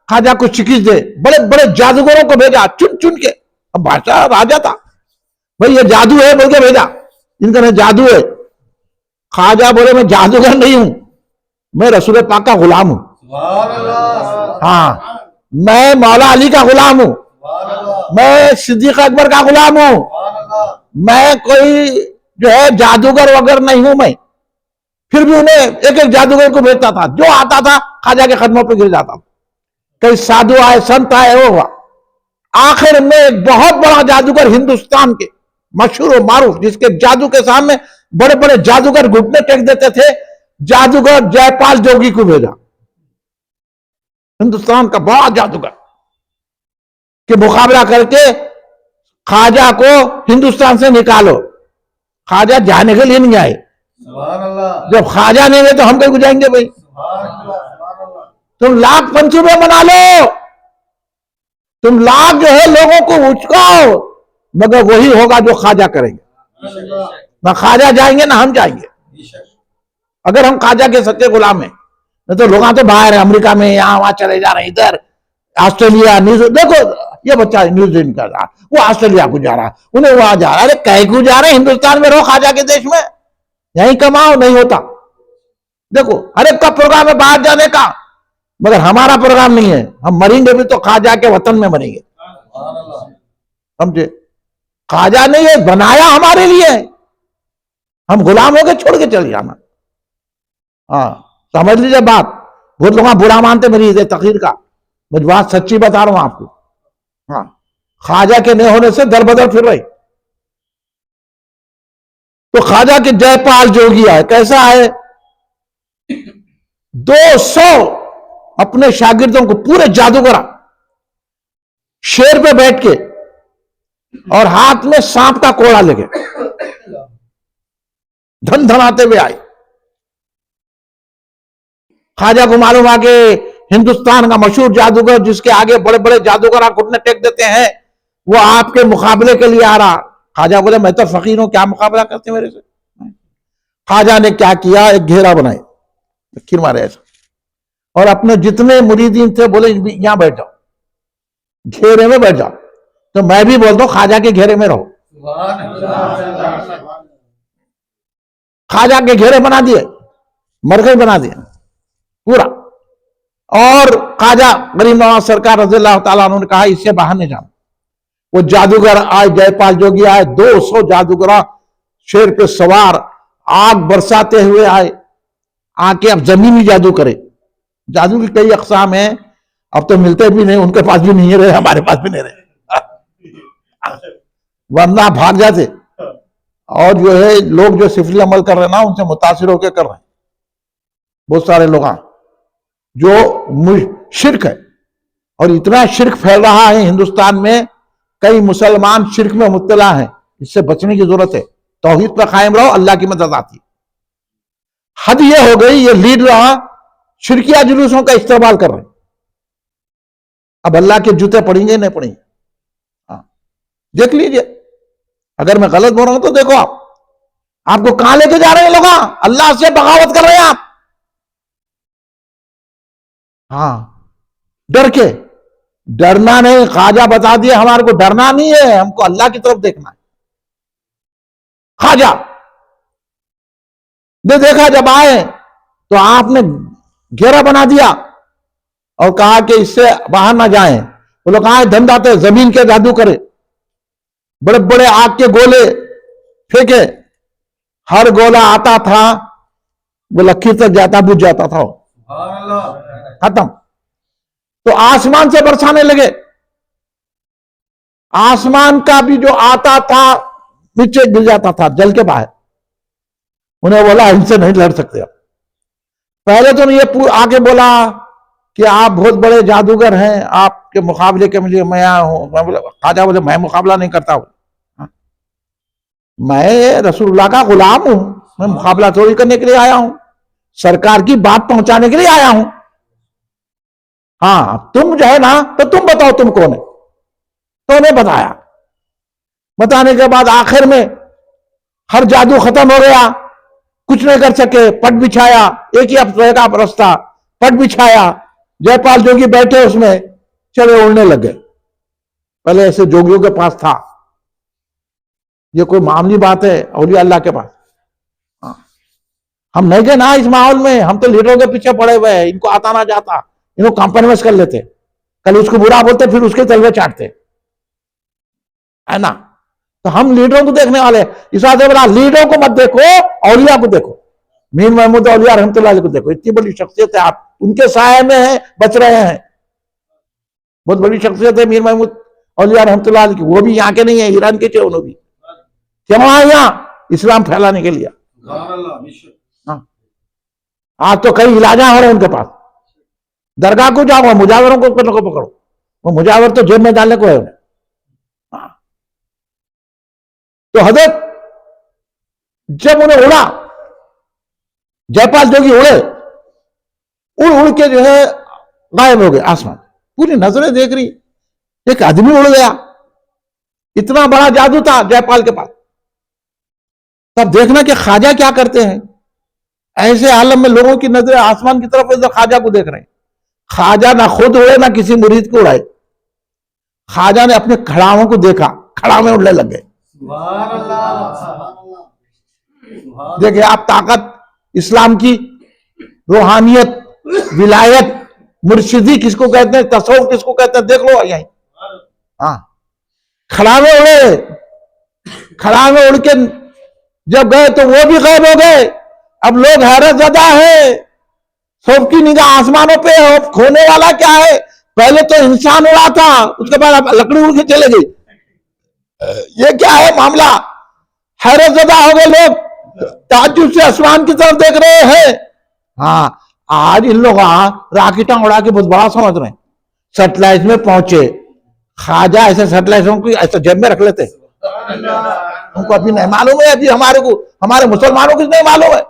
خواجہ کو شکست دے. بڑے بڑے جادوگروں کو بھیجا چن چن کے. اب بادشاہ راجہ تھا، بھئی یہ جادو ہے بول کے بھیجا، ان کا جادو ہے. خواجہ بولے میں جادوگر نہیں ہوں، میں رسول پاک کا غلام ہوں. ہاں، میں مولا علی کا غلام ہوں، میں صدیق اکبر کا غلام ہوں، میں کوئی جو ہے جادوگر وغیرہ نہیں ہوں. میں پھر بھی انہیں ایک ایک جادوگر کو بھیجتا تھا، جو آتا تھا خواجہ کے قدموں پہ گر جاتا تھا. کئی سادھو آئے، سنت آئے، وہ ہوا. آخر میں ایک بہت بڑا جادوگر ہندوستان کے مشہور و معروف، جس کے جادو کے سامنے بڑے بڑے جادوگر گھٹنے ٹیک دیتے تھے، جادوگر جے پال جوگی کو بھیجا. ہندوستان کا بڑا جادوگر کہ مقابلہ کر کے خواجہ کو ہندوستان سے نکالو. خواجہ جانے کے لیے نہیں آئے. جب خواجہ نہیں گئے تو ہم کہیں کو جائیں گے بھائی. تم لاکھ منصوبے بنا لو، تم لاکھ جو ہے لوگوں کو اچکاؤ، مگر وہی ہوگا جو خواجہ کریں گے. نہ خواجہ جائیں گے نہ ہم جائیں گے، اگر ہم خواجہ کے سچے غلام ہیں. نہیں تو لوگ تو باہر ہیں، امریکہ میں یہاں وہاں چلے جا رہے ہیں، ادھر آسٹریلیا نیوزی. دیکھو یہ بچہ نیوزی لینڈ کا رہا، وہ آسٹریلیا کو جا رہا، انہیں وہاں جا رہا. ارے کہیں کو جا رہے ہیں؟ ہندوستان میں رہو، خواجہ کے دیش میں یہیں کماؤ. نہیں ہوتا. دیکھو ہر ایک کا پروگرام ہے باہر جانے کا، مگر ہمارا پروگرام نہیں ہے. ہم مریں گے بھی تو خواجہ کے وطن میں مریں گے. سمجھے؟ خواجہ نے یہ بنایا ہمارے لیے، ہم غلام ہو کے چھوڑ کے چل جانا. ہاں سمجھ لیجیے بات. بہت لوگ برا مانتے میری تقریر کا، میں بات سچی بتا رہا ہوں آپ کو. ہاں، خواجہ کے نہیں ہونے سے در بدر پھر رہی. تو خواجہ کے جے پال جوگی آئے. کیسا ہے؟ 200 اپنے شاگردوں کو پورے جادوگر شیر پہ بیٹھ کے اور ہاتھ میں سانپ کا کوڑا لے کے دھن دھناتے ہوئے آئے. خواجہ کو معلوم آ کہ ہندوستان کا مشہور جادوگر جس کے آگے بڑے بڑے جادوگر گھٹنے ٹیک دیتے ہیں، وہ آپ کے مقابلے کے لیے آ رہا. خواجہ بولے میں تو فقیر ہوں، کیا مقابلہ کرتے میرے سے. خواجہ نے کیا کیا، ایک گھیرا بنائے، کھیر مارے ایسا، اور اپنے جتنے مریدین تھے بولے یہاں بیٹھ جاؤ، گھیرے میں بیٹھ جاؤ. تو میں بھی بولتا ہوں خواجہ کے گھیرے میں رہو. خواجہ کے گھیرے بنا دیے، مرغے بنا دیے پورا. اور خواجہ غریب نواز سرکار رضی اللہ تعالیٰ عنہ نے کہا اس سے باہر نہیں جانا. وہ جادوگر آئے، جے پال جوگی آئے، 200 جادوگر شیر پہ سوار آگ برساتے ہوئے آئے. آ کے اب زمینی جادو کرے. جادو کی کئی اقسام ہیں، اب تو ملتے بھی نہیں، ان کے پاس بھی نہیں رہے، ہمارے پاس بھی نہیں رہے، ورنہ بھاگ جاتے. اور جو ہے لوگ جو سفلی عمل کر رہے ہیں نا، ان سے متاثر ہو کے کر رہے ہیں. بہت سارے لوگ جو شرک ہے، اور اتنا شرک پھیل رہا ہے ہندوستان میں، کئی مسلمان شرک میں مبتلا ہیں. اس سے بچنے کی ضرورت ہے. توحید پر قائم رہو، اللہ کی مدد آتی. حد یہ ہو گئی، یہ لیڈ رہا شرکیہ جلوسوں کا استعمال کر رہے ہیں. اب اللہ کے جوتے پڑیں گے نہیں پڑیں گے؟ دیکھ لیجئے. اگر میں غلط بول رہا ہوں تو دیکھو. آپ کو کہاں لے کے جا رہے ہیں لوگ؟ اللہ سے بغاوت کر رہے ہیں آپ. ہاں، ڈر کے. ڈرنا نہیں، خواجہ بتا دیے ہمارے کو ڈرنا نہیں ہے، ہم کو اللہ کی طرف دیکھنا ہے. خواجہ نے دیکھا جب آئے تو آپ نے گھیرا بنا دیا اور کہا کہ اس سے باہر نہ جائیں. وہ لوگ آئے دھنداتے زمین کے جادو کرے، بڑے بڑے آگ کے گولے پھینکے. ہر گولا آتا تھا وہ لکیر تک جاتا، بجھ جاتا تھا، ختم. تو آسمان سے برسانے لگے. آسمان کا بھی جو آتا تھا نیچے گر جاتا تھا جل کے باہر. انہیں بولا ان سے نہیں لڑ سکتے. پہلے تو یہ آگے بولا کہ آپ بہت بڑے جادوگر ہیں، آپ کے مقابلے کے لیے میں آیا ہوں. خواجہ بولے میں مقابلہ نہیں کرتا ہوں. میں رسول اللہ کا غلام ہوں, میں مقابلہ تھوڑی کرنے کے لیے آیا ہوں, سرکار کی بات پہنچانے کے لیے آیا ہوں. ہاں تم جو ہے نا, تو تم بتاؤ تم کون ہے. تو نے بتایا, بتانے کے بعد آخر میں ہر جادو ختم ہو گیا, کچھ نہیں کر سکے, پٹ بچھایا, ایک ہی ہفتہ رستہ, پٹ بچھایا, جے پال جوگی بیٹھے اس میں, چلے اڑنے لگے. پہلے ایسے جوگیوں کے پاس تھا, یہ کوئی معمولی بات ہے اولیاء اللہ کے پاس. ہم نہیں گئے نا اس ماحول میں, ہم تو لیڈروں کے پیچھے پڑے ہوئے ہیں, ان کو آتا نہ جاتا, ان کو کمپرومائز کر لیتے, کل اس کو برا بولتے پھر اس کے تلوے چاٹتے, ہے نا. تو ہم لیڈروں کو دیکھنے والے, اس واسطے بولا لیڈروں کو مت دیکھو, اولیاء کو دیکھو. میر محمود اولیاء رحمۃ اللہ علیہ کو دیکھو, اتنی بڑی شخصیت ہے, آپ ان کے سائے میں ہیں, بچ رہے ہیں. بہت بڑی شخصیت ہے میر محمود اولیاء رحمۃ اللہ علیہ کی, وہ بھی یہاں کے نہیں ہیں, ایران کے تھے, انہوں بھی کیوں آئے یہاں اسلام پھیلانے کے لیے. آج تو کئی علاجاں ہو رہے ہیں ان کے پاس. درگاہ کو جاؤ, مجاوروں کو پکڑو, وہ مجاور تو جیب میں ڈالنے کو ہے انہیں. تو حضرت جب انہیں اڑا, جے پال جوگی اڑے, اڑ کے جو ہے غائب ہو گئے آسمان. پوری نظریں دیکھ رہی, ایک آدمی اڑ گیا. اتنا بڑا جادو تھا جے پال کے پاس. تب دیکھنا کہ خواجہ کیا کرتے ہیں. ایسے عالم میں لوگوں کی نظریں آسمان کی طرف ادھر خواجہ کو دیکھ رہے ہیں. خواجہ نہ خود اڑے نہ کسی مرید کو اڑائے. خواجہ نے اپنے کھڑاووں کو دیکھا, کھڑا میں اڑنے لگ گئے. دیکھیں آپ طاقت اسلام کی, روحانیت, ولایت, مرشدی کس کو کہتے ہیں, تصوف کس کو کہتے ہیں, دیکھ لو یہیں. ہاں کھڑا میں اڑے, کھڑا میں اڑ کے جب گئے تو وہ بھی غائب ہو گئے. اب لوگ حیرت زدہ ہے, سب کی نگاہ آسمانوں پہ, کھونے والا کیا ہے. پہلے تو انسان اڑا تھا, اس کے بعد لکڑی اڑ کے چلے گئی, یہ کیا ہے معاملہ. حیرت زدہ ہو گئے لوگ, تعجب سے آسمان کی طرف دیکھ رہے ہیں. ہاں آج ان لوگ راکٹاں اڑا کے بہت بڑا سمجھ رہے ہیں. سیٹلائٹ میں پہنچے, خواجہ ایسے سیٹلائٹوں کو ایسے جیب میں رکھ لیتے. ان کو ابھی نہیں معلوم ہے, ابھی ہمارے مسلمانوں کو نہیں معلوم ہے,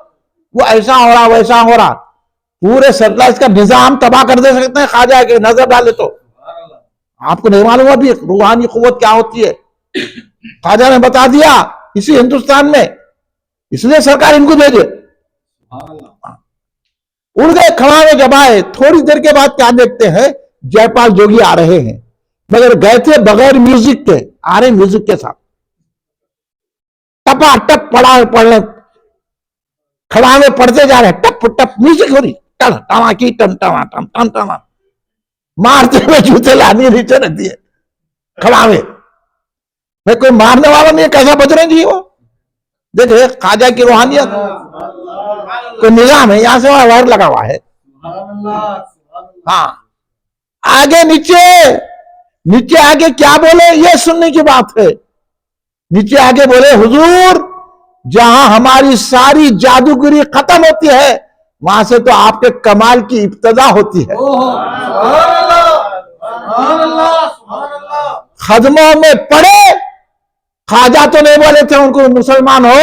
وہ ایسا ہو رہا ویسا ہو رہا. پورے سیٹلائٹ کا نظام تباہ کر دے سکتے ہیں خواجہ کے نظر ڈالے تو. آپ کو نہیں معلوم ابھی روحانی قوت کیا ہوتی ہے. خواجہ نے بتا دیا اسی ہندوستان میں, اس لیے سرکار ان کو بھیجے. اڑ گئے, کھڑا میں جب آئے, تھوڑی دیر کے بعد کیا دیکھتے ہیں, جے پال جوگی آ رہے ہیں, مگر گئے تھے بغیر میوزک کے, آ رہے میوزک کے ساتھ. ٹپا ٹپ پڑھنے, کھڑا میں پڑھتے جا رہے ہیں, ٹپ ٹپ میوزک ہو رہی, ٹن ٹنا کی ton Tina ton ton Tina, مارتے ہوئے جوتے لانی نیچے رکھ دیے کھڑا میں. میں کوئی مارنے والا نہیں, کیسا بچ رہے جی وہ. دیکھے خواجہ کی روحانیت, کوئی نظام ہے, یہاں سے وہاں وائر لگا ہوا ہے. ہاں آگے نیچے, نیچے آگے کیا بولے یہ سننے کی بات ہے. نیچے آگے بولے حضور جہاں ہماری ساری جادوگری ختم ہوتی ہے, وہاں سے تو آپ کے کمال کی ابتدا ہوتی ہے. خدموں میں پڑے, خواجہ تو نہیں بولے تھے ان کو مسلمان ہو,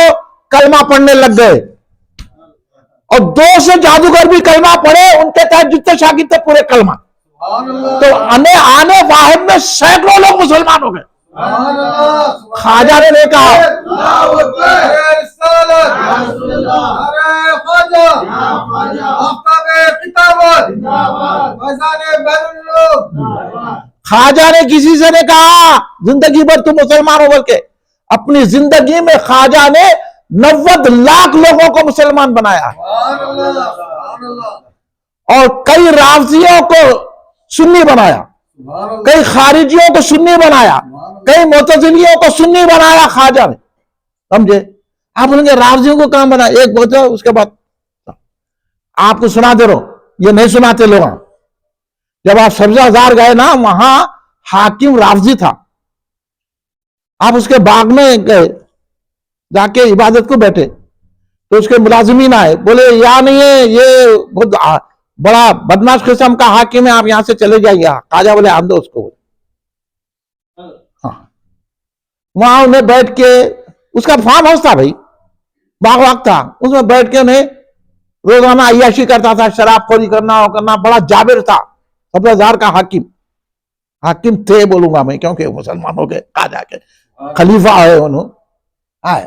کلمہ پڑھنے لگ گئے. اور 200 جادوگر بھی کلمہ پڑھے, ان کے تحت جتنے شاگرد تھے پورے کلمہ. تو آنے واحد میں سینکڑوں لوگ مسلمان ہو گئے. خواجہ نے کہا خواجہ نے کسی سے نے کہا زندگی بھر تم مسلمان ہو, بلکہ اپنی زندگی میں خواجہ نے 90 لاکھ لوگوں کو مسلمان بنایا. اور کئی رافضیوں کو سنی بنایا, کئی خارجیوں کو سنی بنایا, کئی معتزلیوں کو سنی بنایا خواجہ نے. سمجھے آپ بولیں گے رافضیوں کو کہاں بنا, ایک بہت اس کے بعد آپ کو سناتے رہو, یہ نہیں سناتے لوگ. جب آپ سبزہ زار گئے نا, وہاں حاکم رافضی تھا. آپ اس کے باغ میں گئے, جا کے عبادت کو بیٹھے, تو اس کے ملازمین آئے, بولے یا نہیں ہے, یہ بہت بڑا بدماش قسم کا حاکم ہے, آپ یہاں سے چلے جائیے. خواجہ بولے آن دو اس کو. ہاں وہاں انہیں بیٹھ کے اس کا فارم ہاؤس تھا بھائی, باغ واغ تھا, اس میں بیٹھ کے انہیں روزانہ عیاشی کرتا تھا, شراب خوری کرنا, بڑا جابر تھا, 70,000 کا حاکم تھے بولوں گا میں, کیونکہ مسلمانوں کے قاضا کے خلیفہ ہے انہوں آئے.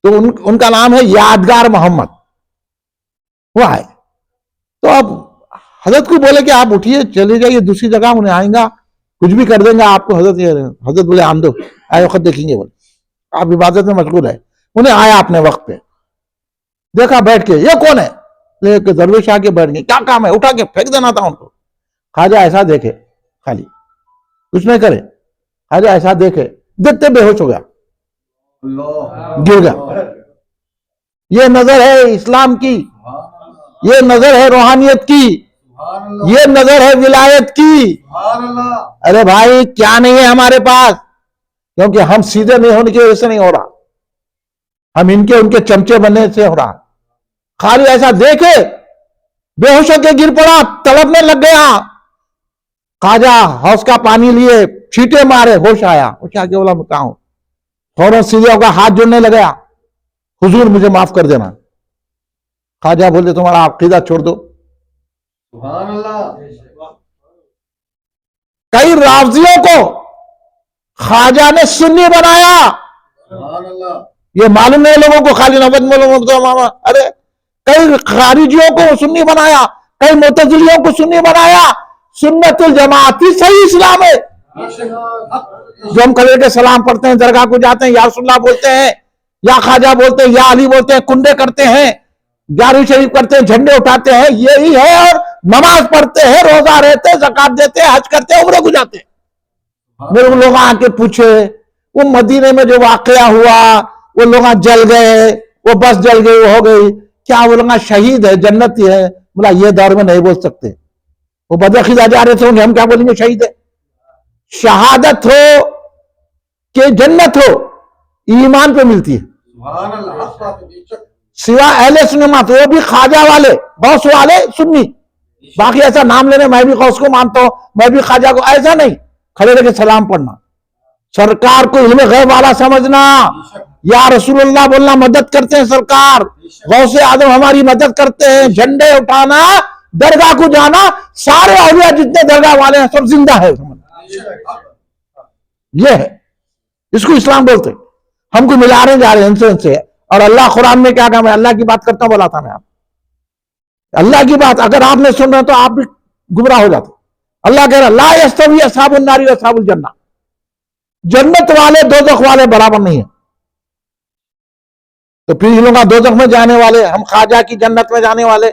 تو ان کا نام ہے یادگار محمد, وہ آئے. تو اب حضرت کو بولے کہ آپ اٹھیے چلے جائیے دوسری جگہ, انہیں آئیں گا کچھ بھی کر دیں گے آپ کو. حضرت بولے آن دو, آئے وقت دیکھیں گے, بولے آپ عبادت میں مشغول ہے. انہیں آیا اپنے وقت پہ, دیکھا بیٹھ کے, یہ کون ہے؟ درویش آ کے بیٹھ گئے, کیا کام ہے؟ اٹھا کے پھینک دینا تھا ان کو. خواجہ ایسا دیکھے, خالی کچھ نہیں کرے, خواجہ ایسا دیکھے, دیکھتے بے ہوش ہو گیا, گر گیا. یہ نظر ہے اسلام کی, یہ نظر ہے روحانیت کی, یہ نظر ہے ولایت کی. ارے بھائی کیا نہیں ہے ہمارے پاس, کیونکہ ہم سیدھے نہیں ہونے کی وجہ سے نہیں ہو رہا, ہم ان کے چمچے بننے سے ہو رہا. خالی ایسا دیکھے بے ہوش ہو کے گر پڑا, تڑپنے لگ گیا. خواجہ حوض کا پانی لیے, چھینٹے مارے, ہوش آیا, اٹھا کے بولا میں کہاں ہوں. فوراً سیدھے ہو کر ہاتھ جوڑنے لگا, حضور مجھے معاف کر دینا. خواجہ بولتے تمہارا عقیدہ چھوڑ دو. سبحان اللہ. کئی رافضیوں کو خواجہ نے سنی بنایا. سبحان اللہ. یہ معلوم نہیں لوگوں کو, خالی نوبت مولوں کو, ارے کئی خارجیوں کو سنی بنایا, کئی معتزلیوں کو سنی بنایا. سنت الجماعت ہی صحیح اسلام ہے. جو ہم کلے کے سلام پڑھتے ہیں, درگاہ کو جاتے ہیں, یا رسول اللہ بولتے ہیں, یا خواجہ بولتے ہیں, یا علی بولتے ہیں, کنڈے کرتے ہیں, 11ویں شریف کرتے ہیں, جھنڈے اٹھاتے ہیں, یہی ہے. اور نماز پڑھتے ہیں, روزہ رہتے ہیں, زکات دیتے ہیں, حج کرتے ہیں, عمرے کو جاتے ہیں. میرے لوگ آ کے پوچھے وہ مدینے میں جو واقعہ ہوا, وہ لوگ جل گئے, وہ بس جل گئی, وہ ہو گئی, کیا وہ لوگ شہید ہے, جنتی ہے؟ بولا یہ دور میں نہیں بول سکتے. وہ بدعقیدہ جا رہے تھے, ہم کیا بولیں گے شہید ہے؟ شہادت ہو کہ جنت ہو, ایمان پہ ملتی ہے. سبحان اللہ. سوا اہل سنت, وہ بھی خواجہ والے, غوث والے سنی. باقی ایسا نام لینے میں بھی غوث کو مانتا ہوں, میں بھی خواجہ کو, ایسا نہیں. کھڑے رہ کے سلام پڑھنا, سرکار کو علم غیب والا سمجھنا, یا رسول اللہ بولنا, مدد کرتے ہیں سرکار, غوث اعظم ہماری مدد کرتے ہیں, جھنڈے اٹھانا, درگاہ کو جانا, سارے اولیاء جتنے درگاہ والے ہیں سب زندہ ہے. یہ ہے, اس کو اسلام بولتے. ہم کو ملا رہے جا رہے ہیں ان سے. اور اللہ قرآن میں کیا کہا, میں اللہ کی بات کرتا ہوں, بولا تھا میں آپ, اللہ کی بات اگر آپ نے سن رہے تو آپ بھی گمراہ ہو جاتے. اللہ کہہ رہا لا یستوی اصحاب النار و اصحاب الجنہ, جنت والے دوزخ والے برابر نہیں ہیں. تو پھر ان لوگوں کا دوزخ میں جانے والے, ہم خواجہ کی جنت میں جانے والے,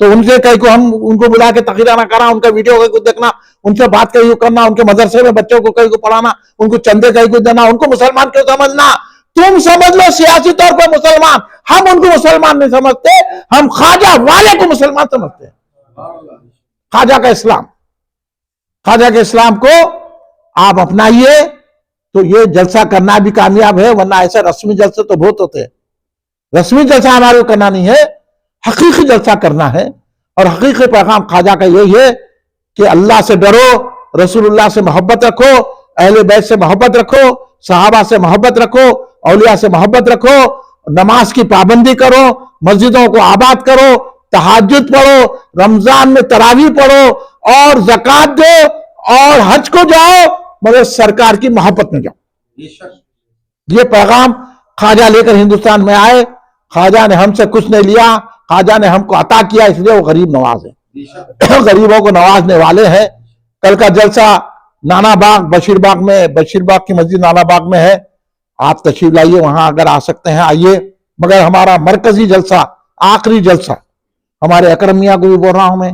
تو ان سے کہیں کو ہم ان کو بلا کے تقریر نہ کرنا, ان کا ویڈیو کہیں کو دیکھنا, ان سے بات کہیں کو کرنا, ان کے مدرسے میں بچوں کو کہیں کو پڑھانا, ان کو چندے کہیں کو دینا, ان کو مسلمان کیوں سمجھنا؟ تم سمجھ لو سیاسی طور پر مسلمان, ہم ان کو مسلمان نہیں سمجھتے, ہم خواجہ والے کو مسلمان سمجھتے ہیں. خواجہ کا اسلام, خواجہ کے اسلام کو آپ اپنائیے تو یہ جلسہ کرنا بھی کامیاب ہے, ورنہ ایسے رسمی جلسے تو بہت ہوتے ہیں. رسمی جلسہ ہمارے کو کرنا نہیں ہے, حقیقی جلسہ کرنا ہے. اور حقیقی پیغام خواجہ کا یہی ہے کہ اللہ سے ڈرو, رسول اللہ سے محبت رکھو, اہل بیت سے محبت رکھو, صحابہ سے محبت رکھو, اولیاء سے محبت رکھو, نماز کی پابندی کرو, مسجدوں کو آباد کرو, تہجد پڑھو, رمضان میں تراویح پڑھو, اور زکات دو, اور حج کو جاؤ, مگر سرکار کی محبت میں جاؤ. یہ پیغام خواجہ لے کر ہندوستان میں آئے. خواجہ نے ہم سے کچھ نہیں لیا, خواجہ نے ہم کو عطا کیا, اس لیے وہ غریب نواز ہے, غریبوں کو نوازنے والے ہیں. کل کا جلسہ نانا باغ بشیر باغ میں, بشیر باغ کی مسجد نانا باغ میں ہے, آپ تشریف لائیے, وہاں اگر آ سکتے ہیں آئیے. مگر ہمارا مرکزی جلسہ, آخری جلسہ, ہمارے اکرم میاں کو بھی بول رہا ہوں میں,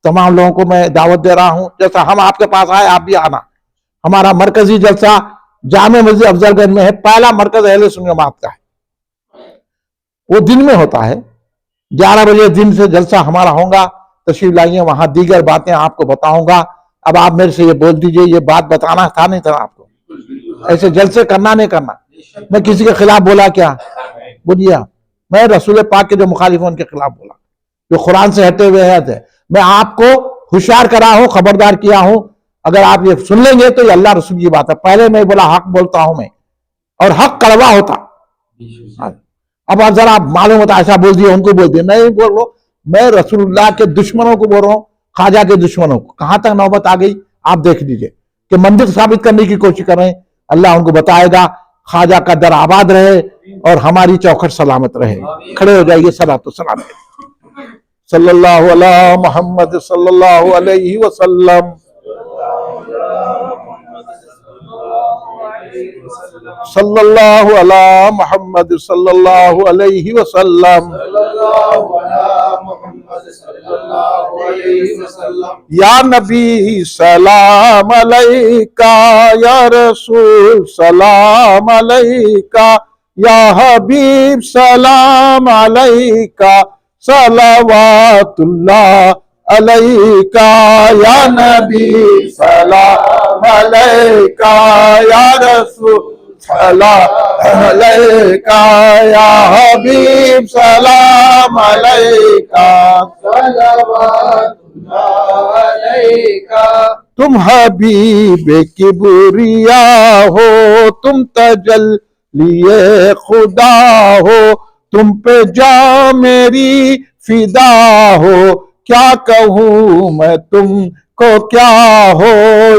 تمام لوگوں کو میں دعوت دے رہا ہوں, جیسا ہم آپ کے پاس آئے آپ بھی آنا. ہمارا مرکزی جلسہ جامع مسجد افضل گنج میں ہے, پہلا مرکز اہل سنت جماعت کا ہے. وہ دن میں ہوتا ہے, 11 بجے دن سے جلسہ ہمارا ہوگا, تشریف لائیے, وہاں دیگر باتیں آپ کو بتاؤں گا. اب آپ میرے سے یہ بول دیجئے, یہ بات بتانا تھا نہیں تھا آپ کو, ایسے جلسے کرنا نہیں کرنا. میں کسی کے خلاف بولا کیا؟ بولیے, میں رسول پاک کے جو مخالف ہیں ان کے خلاف بولا, جو قرآن سے ہٹے ہوئے ہیں. میں آپ کو ہوشیار کرا ہوں, خبردار کیا ہوں. اگر آپ یہ سن لیں گے تو یہ اللہ رسول کی بات ہے. پہلے میں بولا حق بولتا ہوں میں, اور حق کڑوا ہوتا. اب ذرا معلوم ہوتا ایسا بول دیا ان کو بول دیا, نہیں بول رہا, میں رسول اللہ کے دشمنوں کو بول رہا ہوں, خواجہ کے دشمنوں کو. کہاں تک نوبت آ گئی آپ دیکھ لیجئے کہ منطق ثابت کرنے کی کوشش کر رہے ہیں. اللہ ان کو بتائے گا خواجہ کا در آباد رہے اور ہماری چوکھٹ سلامت رہے. کھڑے ہو جائیے, صلاۃ و سلام صلی اللہ علی محمد صلی اللہ علیہ وسلم. صلی اللہ علی محمد صلی اللہ علیہ وسلم. یا نبی سلام علیکہ, یا رسول سلام علیکہ, یا حبیب سلام علیکہ, صلوات اللہ علیکہ. یا نبی سلام علیکہ, یا رسول سلام علیکہ, یا حبیب سلام علیکہ, صلوات اللہ علیکہ. تم حبیب کبریا ہو, تم تجلی خدا ہو, تم پہ جاں میری فدا ہو, کیا کہوں میں تم کو کیا ہو.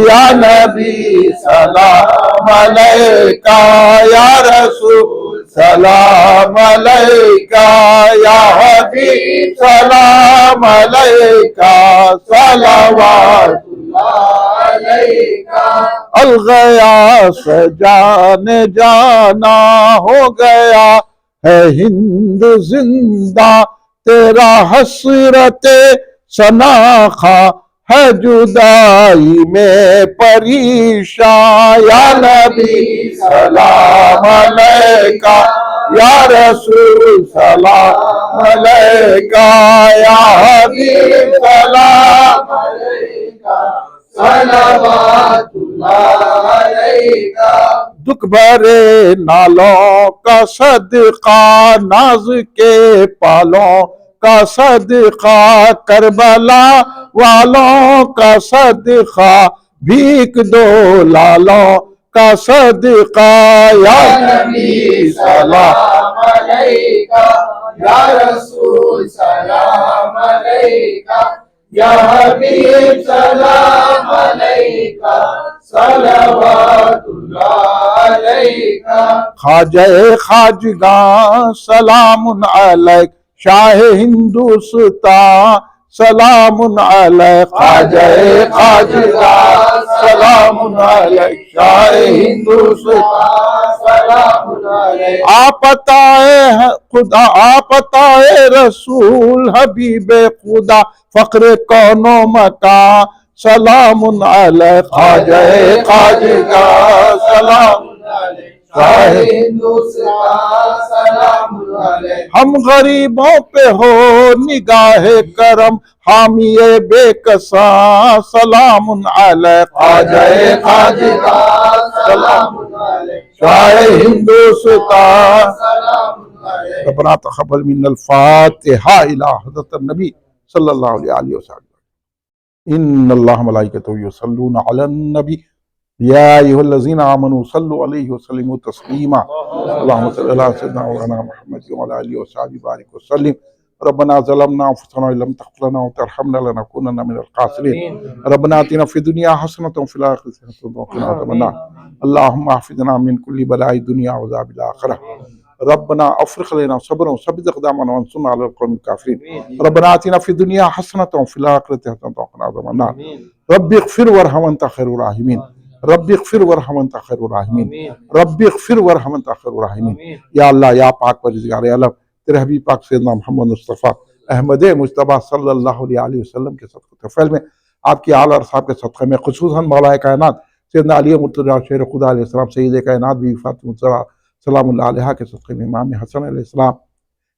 یا نبی سلام علیکہ, یا رسول سلام علیکہ, یا حبیب سلام علیکہ, صلوات اللہ علیکہ. الغیاث جان جانا ہو گیا ہے ہند زندہ, تیرا حسرت شناخا ہے جدائی میں پریشاں. یا نبی سلام علیکہ, یا رسول سلام علیکہ, یا حبیب سلام علیکہ, صلوات اللہ علیکہ. دکھ بھرے نالوں کا صدقہ, ناز کے پالوں کا صدقہ, کربلا والوں کا صدقہ, بھیک دو لالوں کا صدقہ. یا نبی سلام علیکہ, یا رسول سلام علیکہ, یا حبیب سلام علیکہ, صلوات اللہ علیکہ. خواجہ خواجگاں سلام علیک, شاہ ہندوستان سلام علیک. خواجہ خواجگاں سلام علیک, شاہ ہندوستان سلام علیک. آپ عطائے خدا, آپ عطائے رسول, حبیب خدا, فخر کون و مکان سلام علیک. خواجہ خواجگاں سلام علیک, شاہ ہندوستان سلام علیک. ہم غریبوں پہ ہو نگاہ کرم, حامی بے کساں سلام علیک. خواجہ خواجگاں سلام علیک, شاہ ہندوستان سلام علیک. ربنا تقبل منا. الفاتحہ الی حضرت النبی صلی اللہ علیہ وسلم. ان اللہ ملائکتہ یصلون علی النبی, یا ایھا الذین آمنوا صلوا علیہ وسلموا تسلیما. اللہم صل علی سیدنا مولانا محمد وعلی آلہ وصحبہ بارک وسلم. ربنا ظلمنا انفسنا وان لم تغفر لنا وترحمنا لنکونن من الخاسرین. ربنا آتنا فی الدنیا حسنۃ وفی الآخرۃ حسنۃ وقنا عذاب النار. اللہم احفظنا من کل بلاء الدنیا وعذاب الآخرہ. ربنا افرغ علينا صبرا وثبت اقدامنا وانصرنا على القوم الكافرين. ربنا آتنا في الدنيا حسنة وفي الآخرة حسنة وقنا عذاب النار. رب اغفر وارحم وانت خير الراحمين. رب اغفر وارحم وانت خير الراحمين. رب اغفر وارحم وانت خير الراحمين. یا اللہ, یا پاک پروردگار عالم, تیرے حبیب پاک سیدنا محمد مصطفیٰ احمد مجتبیٰ صلی اللہ علیہ وسلم کے صدقہ طفیل میں, آپ کی آل اور صاحب کے صدقے میں, خصوصاً مولا کائنات سیدنا علی مرتضیٰ شیر خدا علیہ السلام, سید کائنات بی فاطمہ الزہرا سلام اللہ علیہ کے صدقے میں, امام حسن علیہ السلام,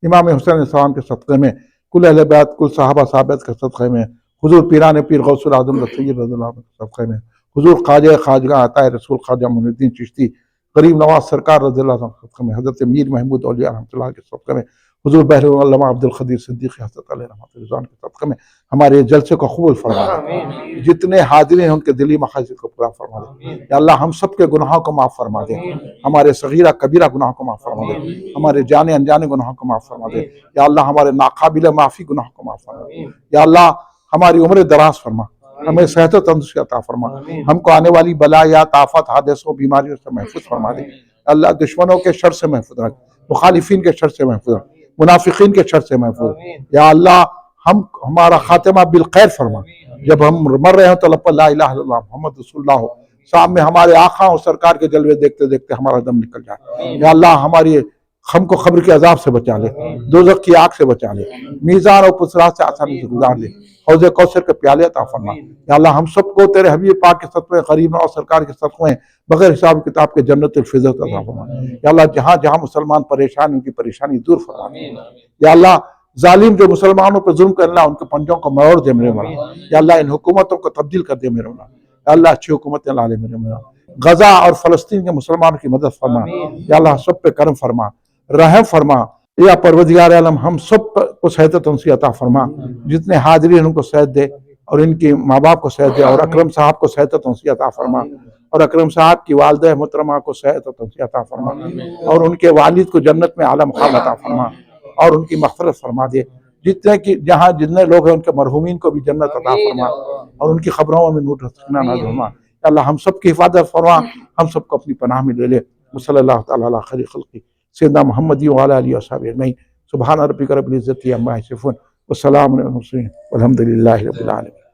امام حسین علیہ السلام کے صدقے میں, کل اہل بیت, کل صحابہ صحابت کے صدقے میں, حضور پیران پیر غوث العظم سید رضی اللہ عنہ کے صدقے میں, حضور خواجہ خواجگاں عطائے رسول خواجہ معین الدین چشتی غریب نواز سرکار رضی اللہ عنہ کے صدقے میں, حضرت میر محمود اولیاء رحمۃ اللہ کے صدقے میں, حضور بحر علامہ عبد القدیر صدیقی حضرت علیہ رحمۃ رضوان کے صدقے میں ہمارے جلسے کو قبول فرما دے، جتنے حاضرین ہیں ان کے دلی مقاصد کو پورا فرما دے۔ یا اللہ ہم سب کے گناہوں کو معاف فرما دے، ہمارے صغیرہ کبیرہ گناہوں کو معاف فرما دے، ہمارے جانے انجانے گناہوں کو معاف فرما دے۔ یا اللہ ہمارے ناقابل معافی گناہوں کو معاف فرما دے۔ یا اللہ ہماری عمر دراز فرما، ہمیں صحت و تندرستی عطا فرما، ہم کو آنے والی بلایات، آفات، حادثوں، بیماریوں سے محفوظ فرما دے۔ اللہ دشمنوں کے شر سے محفوظ رکھ، مخالفین کے شر سے محفوظ رکھ، منافقین کے شر سے محفوظ۔ یا اللہ ہمارا خاتمہ بالخیر فرما، جب ہم مر رہے ہیں تو لب لا الہ الا اللہ محمد رسول اللہ ہو، سامنے ہمارے آقا اور سرکار کے جلوے دیکھتے دیکھتے ہمارا دم نکل جائے۔ یا اللہ ہماری ہم کو قبر کے عذاب سے بچا لے، دوزخ کی آگ سے بچا لے، میزان اور پسرات سے آسانی سے گزار لے، حوض کوثر کے پیالے عطا فرما۔ یا اللہ ہم سب کو تیرے حبیب پاک کے صدقے، غریب اور سرکار کے صدقے بغیر حساب کتاب کے جنت الفردوس عطا فرما۔ یا اللہ جہاں جہاں مسلمان پریشان ان کی پریشانی دور فرما۔ یا اللہ ظالم جو مسلمانوں پہ ظلم کر اللہ ان کے پنجوں کو موڑ دے میرے مولا۔ یا اللہ ان حکومتوں کو تبدیل کر دے میرے مولا۔ یا اللہ اچھی حکومتیں لا لے میرے مولا۔ غزہ اور فلسطین کے مسلمانوں کی مدد فرما۔ یا اللہ سب پہ کرم فرما، رحم فرما۔ یا پروردگار عالم ہم سب کو صحت و تندرستی عطا فرما، جتنے حاضرین ان کو صحت دے اور ان کے ماں باپ کو صحت دے، اور اکرم صاحب کو صحت و تندرستی عطا فرما، اور اکرم صاحب کی والدہ محترمہ کو صحت و تندرستی عطا فرما، اور ان کے والد کو جنت میں اعلیٰ مقام عطا فرما اور ان کی مغفرت فرما دے۔ جہاں جتنے لوگ ہیں ان کے مرحومین کو بھی جنت عطا فرما اور ان کی خبروں میں نور سکینہ نازل فرما۔ یا اللہ ہم سب کی حفاظت فرما، ہم سب کو اپنی پناہ میں لے لے۔ صلی اللہ تعالیٰ علی خیر خلقی سیدنا محمد وعلی آلہ وصحبہ اجمعین۔ سبحان ربک رب العزت عما یصفون وسلام علی المرسلین والحمد للہ رب العالمین۔